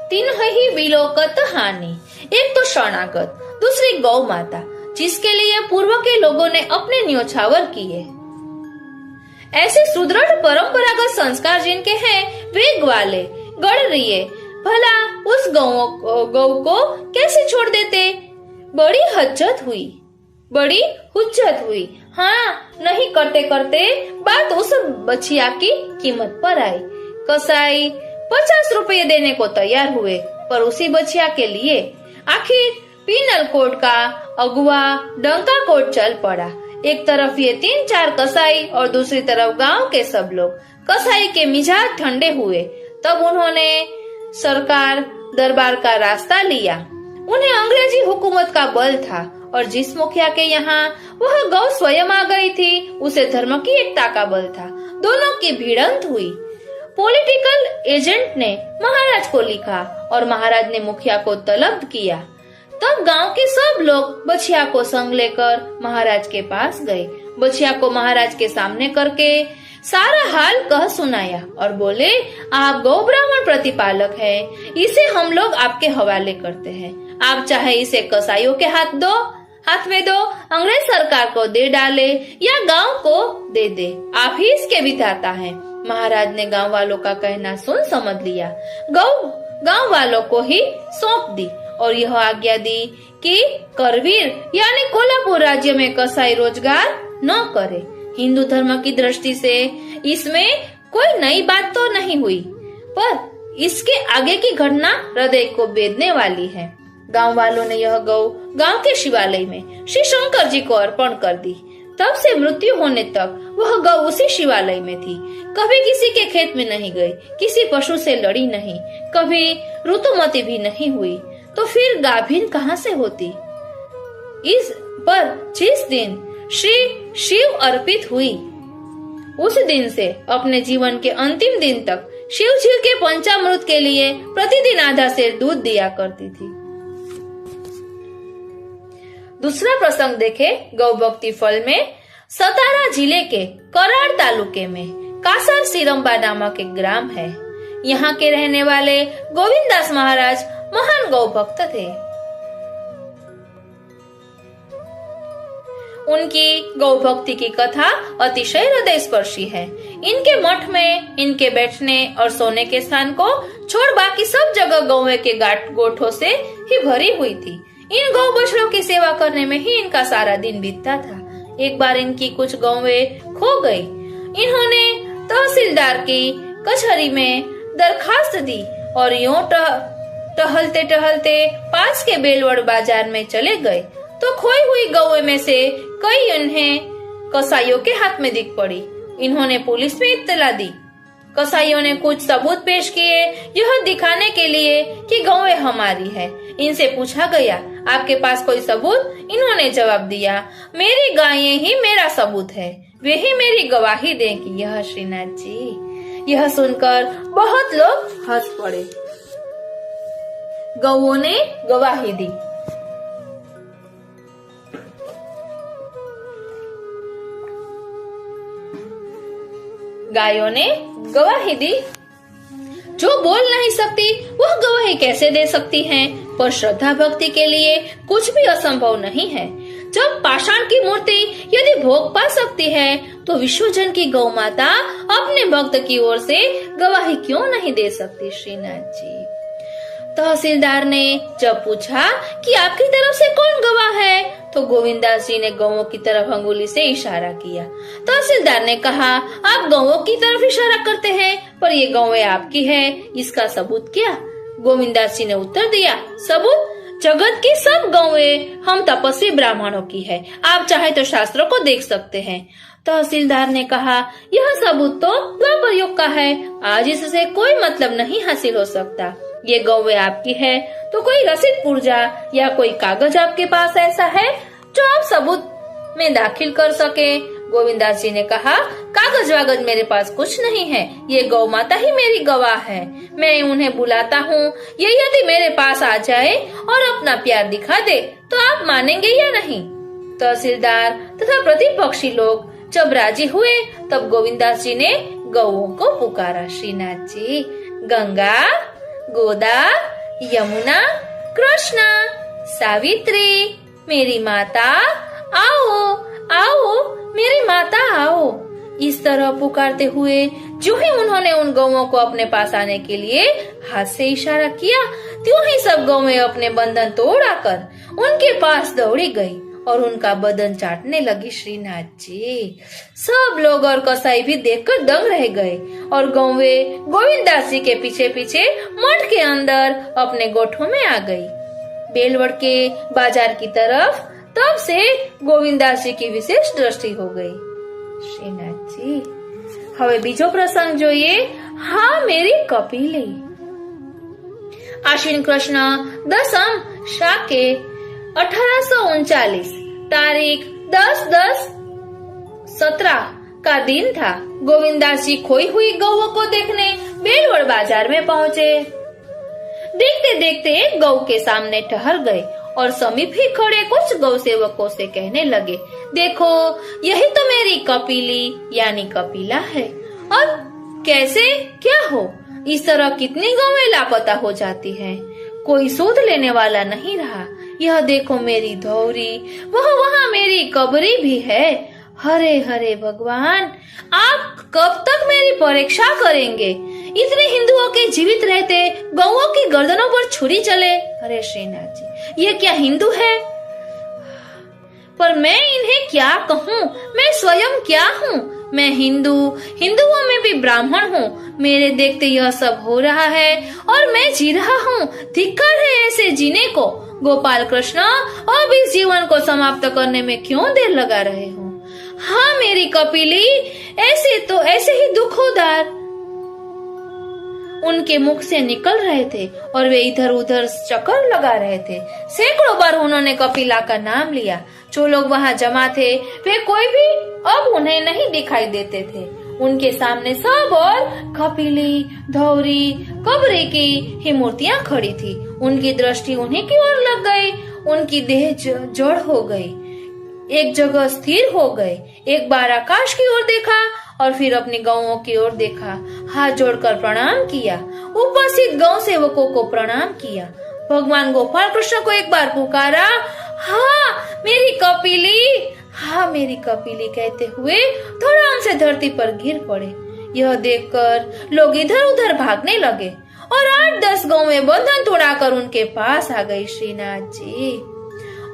B: तीन ही विलोकत हानि। एक तो शरणागत, दूसरी गौ माता, जिसके लिए पूर्व के लोगों ने अपने न्योछावर किए। ऐसे सुदृढ़ परंपरागत संस्कार जिनके हैं वे ग्वाले गढ़ रही, भला उस गौ को कैसे छोड़ देते। बड़ी हुज्जत हुई। हाँ, नहीं करते करते बात उस बछिया की कीमत पर आई। कसाई 50 रुपये देने को तैयार हुए, पर उसी बछिया के लिए आखिर पीनल कोड का अगुआ डंका कोड चल पड़ा। एक तरफ ये 3-4 कसाई और दूसरी तरफ गांव के सब लोग। कसाई के मिजाज ठंडे हुए, तब उन्होंने सरकार दरबार का रास्ता लिया। उन्हें अंग्रेजी हुकूमत का बल था और जिस मुखिया के यहाँ वह गौ स्वयं आ गई थी, उसे धर्म की एकता का बल था। दोनों की भिड़ंत हुई। पॉलिटिकल एजेंट ने महाराज को लिखा और महाराज ने मुखिया को तलब किया। तब गांव के सब लोग बछिया को संग लेकर महाराज के पास गए। बछिया को महाराज के सामने करके सारा हाल कह सुनाया और बोले, आप गौ ब्राह्मण प्रतिपालक हैं, इसे हम लोग आपके हवाले करते हैं। आप चाहे इसे कसाईयों के हाथ में दो, अंग्रेज सरकार को दे डाले या गांव को दे दे, आप ही इसके विधाता हैं। महाराज ने गांव वालों का कहना सुन समझ लिया, गांव वालों को ही सौंप दी और यह आज्ञा दी कि करवीर यानी कोल्हापुर राज्य में कसाई रोजगार न करे। हिंदू धर्म की दृष्टि से इसमें कोई नई बात तो नहीं हुई, पर इसके आगे की घटना हृदय को बेदने वाली है। गांव वालों ने यह गौ गांव के शिवालय में श्री शंकर जी को अर्पण कर दी। तब से मृत्यु होने तक वह गौ उसी शिवालय में थी। कभी किसी के खेत में नहीं गई, किसी पशु से लड़ी नहीं, कभी ऋतुमती भी नहीं हुई, तो फिर गाभिन कहाँ से होती। इस पर जिस दिन श्री शिव अर्पित हुई, उस दिन से अपने जीवन के अंतिम दिन तक शिव जी के पंचामृत के लिए प्रतिदिन आधा सेर दूध दिया करती थी। दूसरा प्रसंग देखे गौ भक्ति फल में। सतारा जिले के कराड़ तालुके में कासर सिरंबा नामक एक ग्राम है। यहाँ के रहने वाले गोविंदास महाराज महान गौ भक्त थे। उनकी गौ भक्ति की कथा अतिशय हृदय स्पर्शी है। इनके मठ में इनके बैठने और सोने के स्थान को छोड़ बाकी सब जगह गौवे के गोठों से ही भरी हुई थी। इन गौ बछड़ों की सेवा करने में ही इनका सारा दिन बीतता था। एक बार इनकी कुछ गौवें खो गई। इन्होंने तहसीलदार की कचहरी में दरखास्त दी और यूं टहलते टहलते पास के बेलवड़ बाजार में चले गए तो खोई हुई गौएं में से कई इन्हें कसाईयों के हाथ में दिख पड़ी। इन्होंने पुलिस में इत्तला दी। कसाईयों ने कुछ सबूत पेश किए, यह दिखाने के लिए कि गौएं हमारी है। इनसे पूछा गया, आपके पास कोई सबूत? इन्होंने जवाब दिया, मेरी गायें ही मेरा सबूत है, वे ही मेरी गवाही देंगी। यह श्रीनाथ जी। यह सुनकर बहुत लोग हंस पड़े। गौओं ने गवाही दी। गायों ने गवाही दी। जो बोल नहीं सकती वह गवाही कैसे दे सकती हैं? पर श्रद्धा भक्ति के लिए कुछ भी असंभव नहीं है। जब पाषाण की मूर्ति यदि भोग पा सकती है तो विश्वजन की गौ माता अपने भक्त की ओर से गवाही क्यों नहीं दे सकती? श्रीनाथ जी। तहसीलदार ने जब पूछा कि आपकी तरफ से कौन गवाह है, तो गोविंदास जी ने गौओं की तरफ अंगुली से इशारा किया। तहसीलदार ने कहा, आप गौओं की तरफ इशारा करते हैं, पर ये गौएं आपकी है, इसका सबूत क्या? गोविंदास जी ने उत्तर दिया, सबूत? जगत की सब गौएं हम तपस्वी ब्राह्मणों की है, आप चाहे तो शास्त्रों को देख सकते हैं। तहसीलदार ने कहा, यह सबूत तो द्वापर युग का है, आज इससे कोई मतलब नहीं हासिल हो सकता। ये गौएं आपकी है तो कोई रसीद पुर्जा या कोई कागज आपके पास ऐसा है जो आप सबूत में दाखिल कर सके? गोविंदास जी ने कहा, कागज वागज मेरे पास कुछ नहीं है, ये गौ माता ही मेरी गवाह है। मैं उन्हें बुलाता हूँ, ये यदि मेरे पास आ जाए और अपना प्यार दिखा दे तो आप मानेंगे या नहीं? तहसीलदार तथा प्रतिपक्षी लोग जब राजी हुए तब गोविंदास जी ने गौओं को पुकारा। श्रीनाथ जी, गंगा, गोदा, यमुना, कृष्ण, सावित्री, मेरी माता आओ, आओ, मेरी माता आओ। इस तरह पुकारते हुए जो ही उन्होंने उन गौओं को अपने पास आने के लिए हाथ से इशारा किया, त्यों ही सब गौएं अपने बंधन तोड़ाकर उनके पास दौड़ी गई और उनका बदन चाटने लगी। श्रीनाथ जी, सब लोग और कसाई भी देखकर दंग रह गए और गौएं गोविंददास जी के पीछे पीछे मठ के अंदर अपने गोठों में आ गई। बेलवड़ के बाजार की तरफ तब से गोविंददास जी की विशेष दृष्टि हो गई। श्रीनाथ जी, હવે બીજો પ્રસંગ જોઈએ। હા મેરી કપિલી। આશ્વિન કૃષ્ણ દસમ શાકે 1839 तारीख 10/10/17 का दिन था। गोविंददास जी खोई हुई गौओं को देखने बेलवड़ बाजार में पहुंचे। देखते देखते एक गौ के सामने ठहर गए और समीप ही खड़े कुछ गौ सेवकों से कहने लगे, देखो यही तो मेरी कपिली यानी कपिला है। अब कैसे क्या हो, इस तरह कितनी गौएं लापता हो जाती हैं, कोई शोध लेने वाला नहीं रहा। यह देखो मेरी धौरी, वहाँ मेरी कबरी भी है। हरे हरे भगवान, आप कब तक मेरी परीक्षा करेंगे? इतने हिंदुओं के जीवित रहते गौओं की गर्दनों पर छुरी चले। अरे श्रीनाथ जी, ये क्या हिंदू है? पर मैं इन्हें क्या कहूँ, मैं स्वयं क्या हूँ? मैं हिंदुओं में भी ब्राह्मण हूँ। मेरे देखते यह सब हो रहा है और मैं जी रहा हूँ। धिक्कार है ऐसे जीने को। गोपाल कृष्ण, अब इस जीवन को समाप्त करने में क्यों देर लगा रहे हो? हाँ मेरी कपिली, ऐसे ही दुखोदार उनके मुख से निकल रहे थे और वे इधर उधर चक्कर लगा रहे थे। सैकड़ों बार उन्होंने कपिला का नाम लिया। जो लोग वहाँ जमा थे वे कोई भी अब उन्हें नहीं दिखाई देते थे। उनके सामने सब और कपिली, धौरी, कबरी की ही मूर्तियां खड़ी थी। उनकी दृष्टि उन्हीं की ओर लग गई। उनकी देह जड़ हो गई, एक जगह स्थिर हो गए। एक बार आकाश की ओर देखा और फिर अपनी गौओं की ओर देखा, हाथ जोड़कर प्रणाम किया। उपस्थित गौ सेवकों को प्रणाम किया। भगवान गोपाल कृष्ण को एक बार पुकारा, हाँ मेरी कपिली, हाँ मेरी कपिली कहते हुए धड़ाम से धरती पर गिर पड़े। यह देखकर लोग इधर उधर भागने लगे और 8-10 गौएं बंधन तोड़ाकर उनके पास आ गई श्रीनाथ जी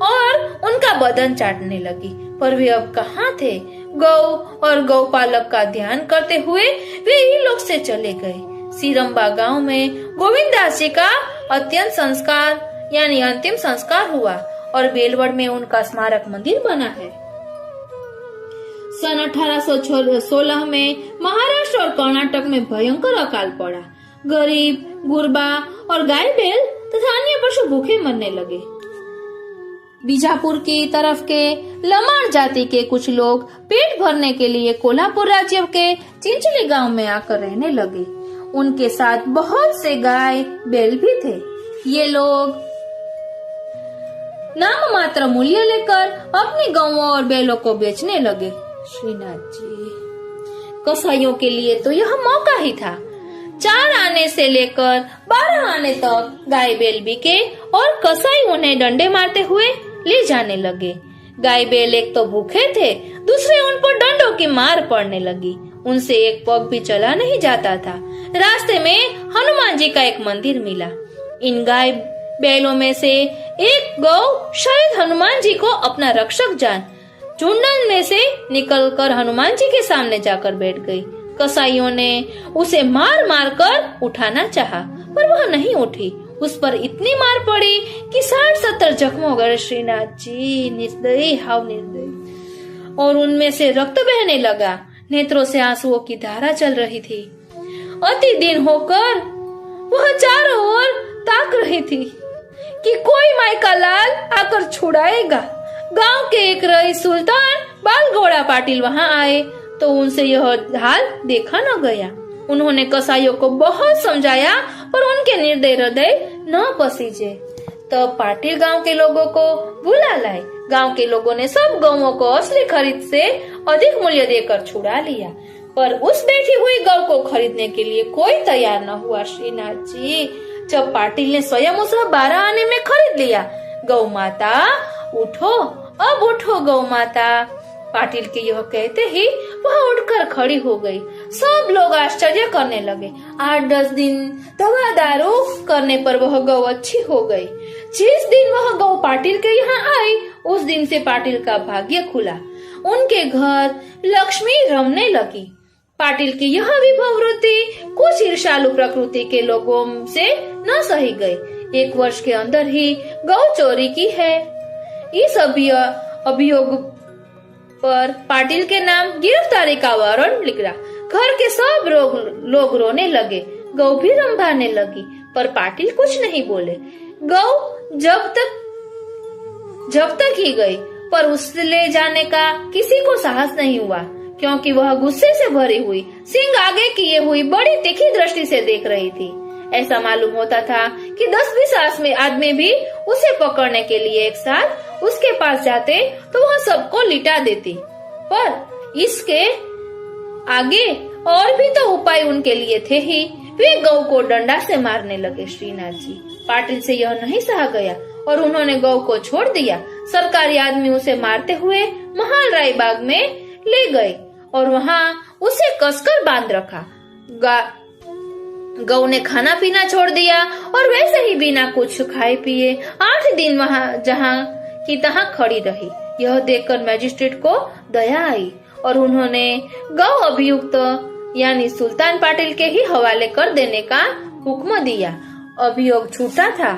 B: और उनका बदन चाटने लगी। पर वे अब कहाँ थे? गौ और गौपालक का ध्यान करते हुए वे ही लोग से चले गए। सिरंबा गांव में गोविंददास जी का अत्यंत संस्कार यानी अंतिम संस्कार हुआ और बेलवड़ में उनका स्मारक मंदिर बना है। सन 1816 में महाराष्ट्र और कर्नाटक में भयंकर अकाल पड़ा। गरीब, गुरबा और गाय बैल तथा अन्य पशु भूखे मरने लगे। बीजापुर की तरफ के लमाण जाति के कुछ लोग पेट भरने के लिए कोल्हापुर राज्य के चिंचली गांव में आकर रहने लगे। उनके साथ बहुत से गाय बैल भी थे। ये लोग नाम मात्र मूल्य लेकर अपनी गौओं और बैलों को बेचने लगे। श्रीनाथ जी, कसाईयों के लिए तो यह मौका ही था। 4 आने से लेकर 12 आने तक गाय बैल बिके और कसाई उन्हें डंडे मारते हुए ले जाने लगे। गाय बैल एक तो भूखे थे, दूसरे उन पर डंडों की मार पड़ने लगी। उनसे एक पग भी चला नहीं जाता था। रास्ते में हनुमान जी का एक मंदिर मिला। इन गाय बैलों में से एक गौ शायद हनुमान जी को अपना रक्षक जान झुंडन में से निकलकर हनुमान जी के सामने जाकर बैठ गई। कसाईयों ने उसे मार मार कर उठाना चाहा, पर वह नहीं उठी। उस पर इतनी मार पड़ी कि 60-70 जख्म हो गए। श्रीनाथ जी, निर्दयी, हाव निर्दयी। और उनमें से रक्त बहने लगा। नेत्रों से आंसुओं की धारा चल रही थी। अति दिन होकर वह चारों ओर ताक रही थी कि कोई माई का लाल आकर छुड़ाएगा। गांव के एक रईस सुल्तान बालगोड़ा पाटिल वहां आए तो उनसे यह हाल देखा न गया। उन्होंने कसाईयों को बहुत समझाया पर उनके निर्दय हृदय न पसीजे। तब पाटिल गांव के लोगों को बुला लाए। गांव के लोगों ने सब गौओं को असली खरीद से अधिक मूल्य देकर छुड़ा लिया, पर उस बैठी हुई गौ को खरीदने के लिए कोई तैयार न हुआ। श्रीनाथ जी,
A: जब पाटिल ने स्वयं उस 12 आने में खरीद लिया। गौ माता उठो, अब उठो गौ माता। पाटिल के यह कहते ही वह उठकर खड़ी हो गई। सब लोग आश्चर्य करने लगे। 8-10 दिन दवा दारू करने पर वह गौ अच्छी हो गई। जिस दिन वह गौ पाटिल के यहाँ आई, उस दिन से पाटिल का भाग्य खुला। उनके घर लक्ष्मी रमने लगी। पाटिल की यह विभव वृत्ति कुछ ईर्ष्यालु प्रकृति के लोगों से न सही गई। 1 वर्ष के अंदर ही गौ चोरी की है। इस अभियोग पर पाटिल के नाम गिरफ्तारी का वारंट निकला। घर के सब लोग रोने लगे। गौ भी रंभाने लगी, पर पाटिल कुछ नहीं बोले। गौ जब तक ही गई, पर उसे ले जाने का किसी को साहस नहीं हुआ, क्योंकि वह गुस्से से भरी हुई, सींग आगे किए हुई बड़ी तीखी दृष्टि से देख रही थी। ऐसा मालूम होता था कि 10-20 आदमी भी उसे पकड़ने के लिए एक साथ उसके पास जाते तो वह सबको लिटा देती। पर इसके आगे और भी तो उपाय उनके लिए थे ही। वे गौ को डंडा से मारने लगे। श्रीनाथ जी, पाटिल से यह नहीं सहा गया और उन्होंने गौ को छोड़ दिया। सरकारी आदमी उसे मारते हुए महाल राय बाग में ले गए और वहाँ उसे कसकर बांध रखा। गौ ने खाना पीना छोड़ दिया और वैसे ही बिना कुछ खाए पिए 8 दिन वहाँ जहाँ की तहाँ खड़ी रही। यह देखकर मजिस्ट्रेट को दया आई और उन्होंने गौ अभियुक्त यानी सुल्तान पाटिल के ही हवाले कर देने का हुक्म दिया। अभियोग छूटा था।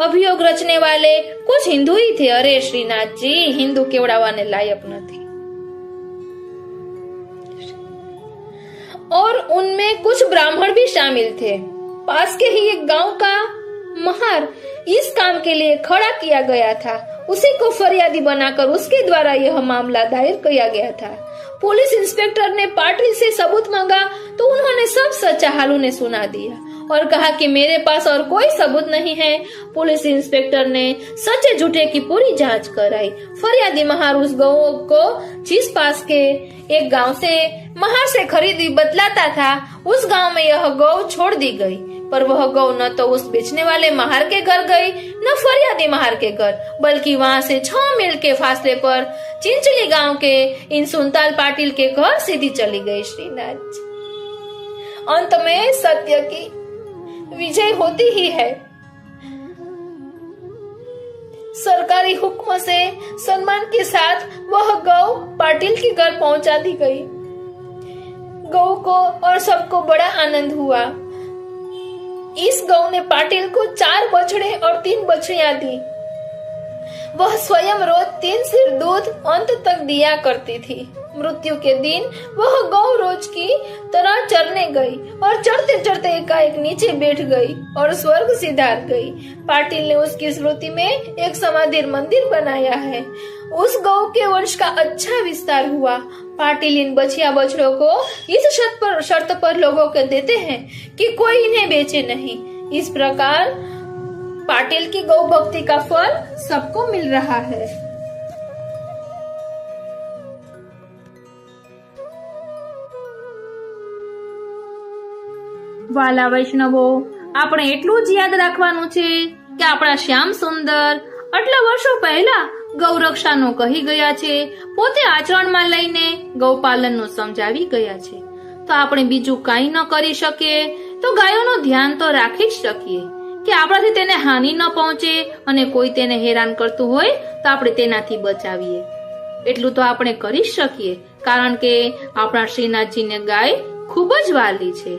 A: अभियोग रचने वाले कुछ हिंदू ही थे। अरे श्रीनाथ जी, हिंदू केवड़ावाने लायक नहीं। और उनमें कुछ ब्राह्मण भी शामिल थे। पास के ही एक गांव का महार इस काम के लिए खड़ा किया गया था। उसी को फरियादी बनाकर उसके द्वारा यह मामला दायर किया गया था। पुलिस इंस्पेक्टर ने पाटिल से सबूत मांगा तो उन्होंने सब सच्चा हाल उन्हें सुना दिया और कहा कि मेरे पास और कोई सबूत नहीं है। पुलिस इंस्पेक्टर ने सच्चे झूठे की पूरी जांच कराई। फरियादी महार उस गौ को जिस पास के एक गांव से महार से खरीदी बतलाता था, उस गांव में यह गौ छोड़ दी गई। पर वह गौ न तो उस बेचने वाले महार के घर गई, न फरियादी महार के घर, बल्कि वहाँ से 6 मील के फासले पर चिंचली गांव के इन सुल्तान पाटिल के घर सीधी चली गई। श्रीनाथ जी, अंत में सत्य की विजय होती ही है। सरकारी हुक्म से सम्मान के साथ वह गौ पाटिल के घर पहुंचा दी गई। गौ को और सबको बड़ा आनंद हुआ। इस गौ ने पाटिल को 4 बछड़े और 3 बछड़ियां दी। वह स्वयं रोज 3 सिर दूध अंत तक दिया करती थी। मृत्यु के दिन वह गौ रोज की तरह चरने गई और चढ़ते चढ़ते एकाएक नीचे बैठ गई और स्वर्ग सिधार गई। पाटिल ने उसकी स्मृति में एक समाधि मंदिर बनाया है। उस गौ के वंश का अच्छा विस्तार हुआ। पाटिल इन बछिया बछड़ों को इस शर्त पर लोगों को देते हैं कि कोई इन्हें बेचे नहीं। इस प्रकार पाटिल की गौ भक्ति का फल सबको मिल रहा है।
B: વાલા વૈષ્ણવો, આપણે એટલું જ યાદ રાખવાનું છે કે આપણા શ્યામ સુંદર આટલા વર્ષો પહેલા ગૌરક્ષાનો કહી ગયા છે, પોતે આચરણમાં લઈને ગૌપાલનનું સમજાવી ગયા છે। તો આપણે બીજું કાંઈ ન કરી શકીએ તો ગાયોનું ધ્યાન તો રાખી જ શકીએ કે આપણાથી તેને હાનિ ન પહોંચે અને કોઈ તેને હેરાન કરતું હોય તો આપણે તેનાથી બચાવીએ। એટલું તો આપણે કરી જ શકીએ, કારણ કે આપણા શ્રીનાથજીને ગાય ખૂબ જ વાલી છે।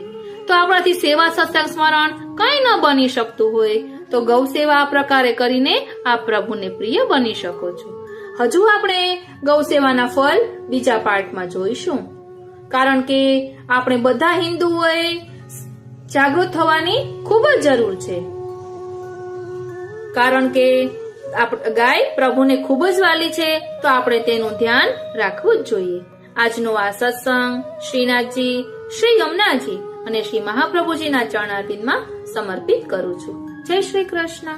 B: તો આપણાથી સેવા સત્સંગ સ્મરણ કંઈ ન બની શકતું હોય તો ગૌ સેવા આ પ્રકારે કરીને આપ પ્રભુને પ્રિય બની શકો છો। હજુ આપણે ગૌ સેવાના ફળ બીજા પાર્ટમાં જોઈશું, કારણ કે આપણે બધા હિન્દુઓએ જાગૃત થવાની ખૂબ જ જરૂર છે, કારણ કે ગાય પ્રભુને ખૂબ જ વાલી છે, તો આપણે તેનું ધ્યાન રાખવું જ જોઈએ। આજનો આ સત્સંગ શ્રીનાથજી, શ્રી યમુનાજી અને શ્રી મહાપ્રભુજીના ચરણારવિંદમાં સમર્પિત કરું છું। જય શ્રી કૃષ્ણ।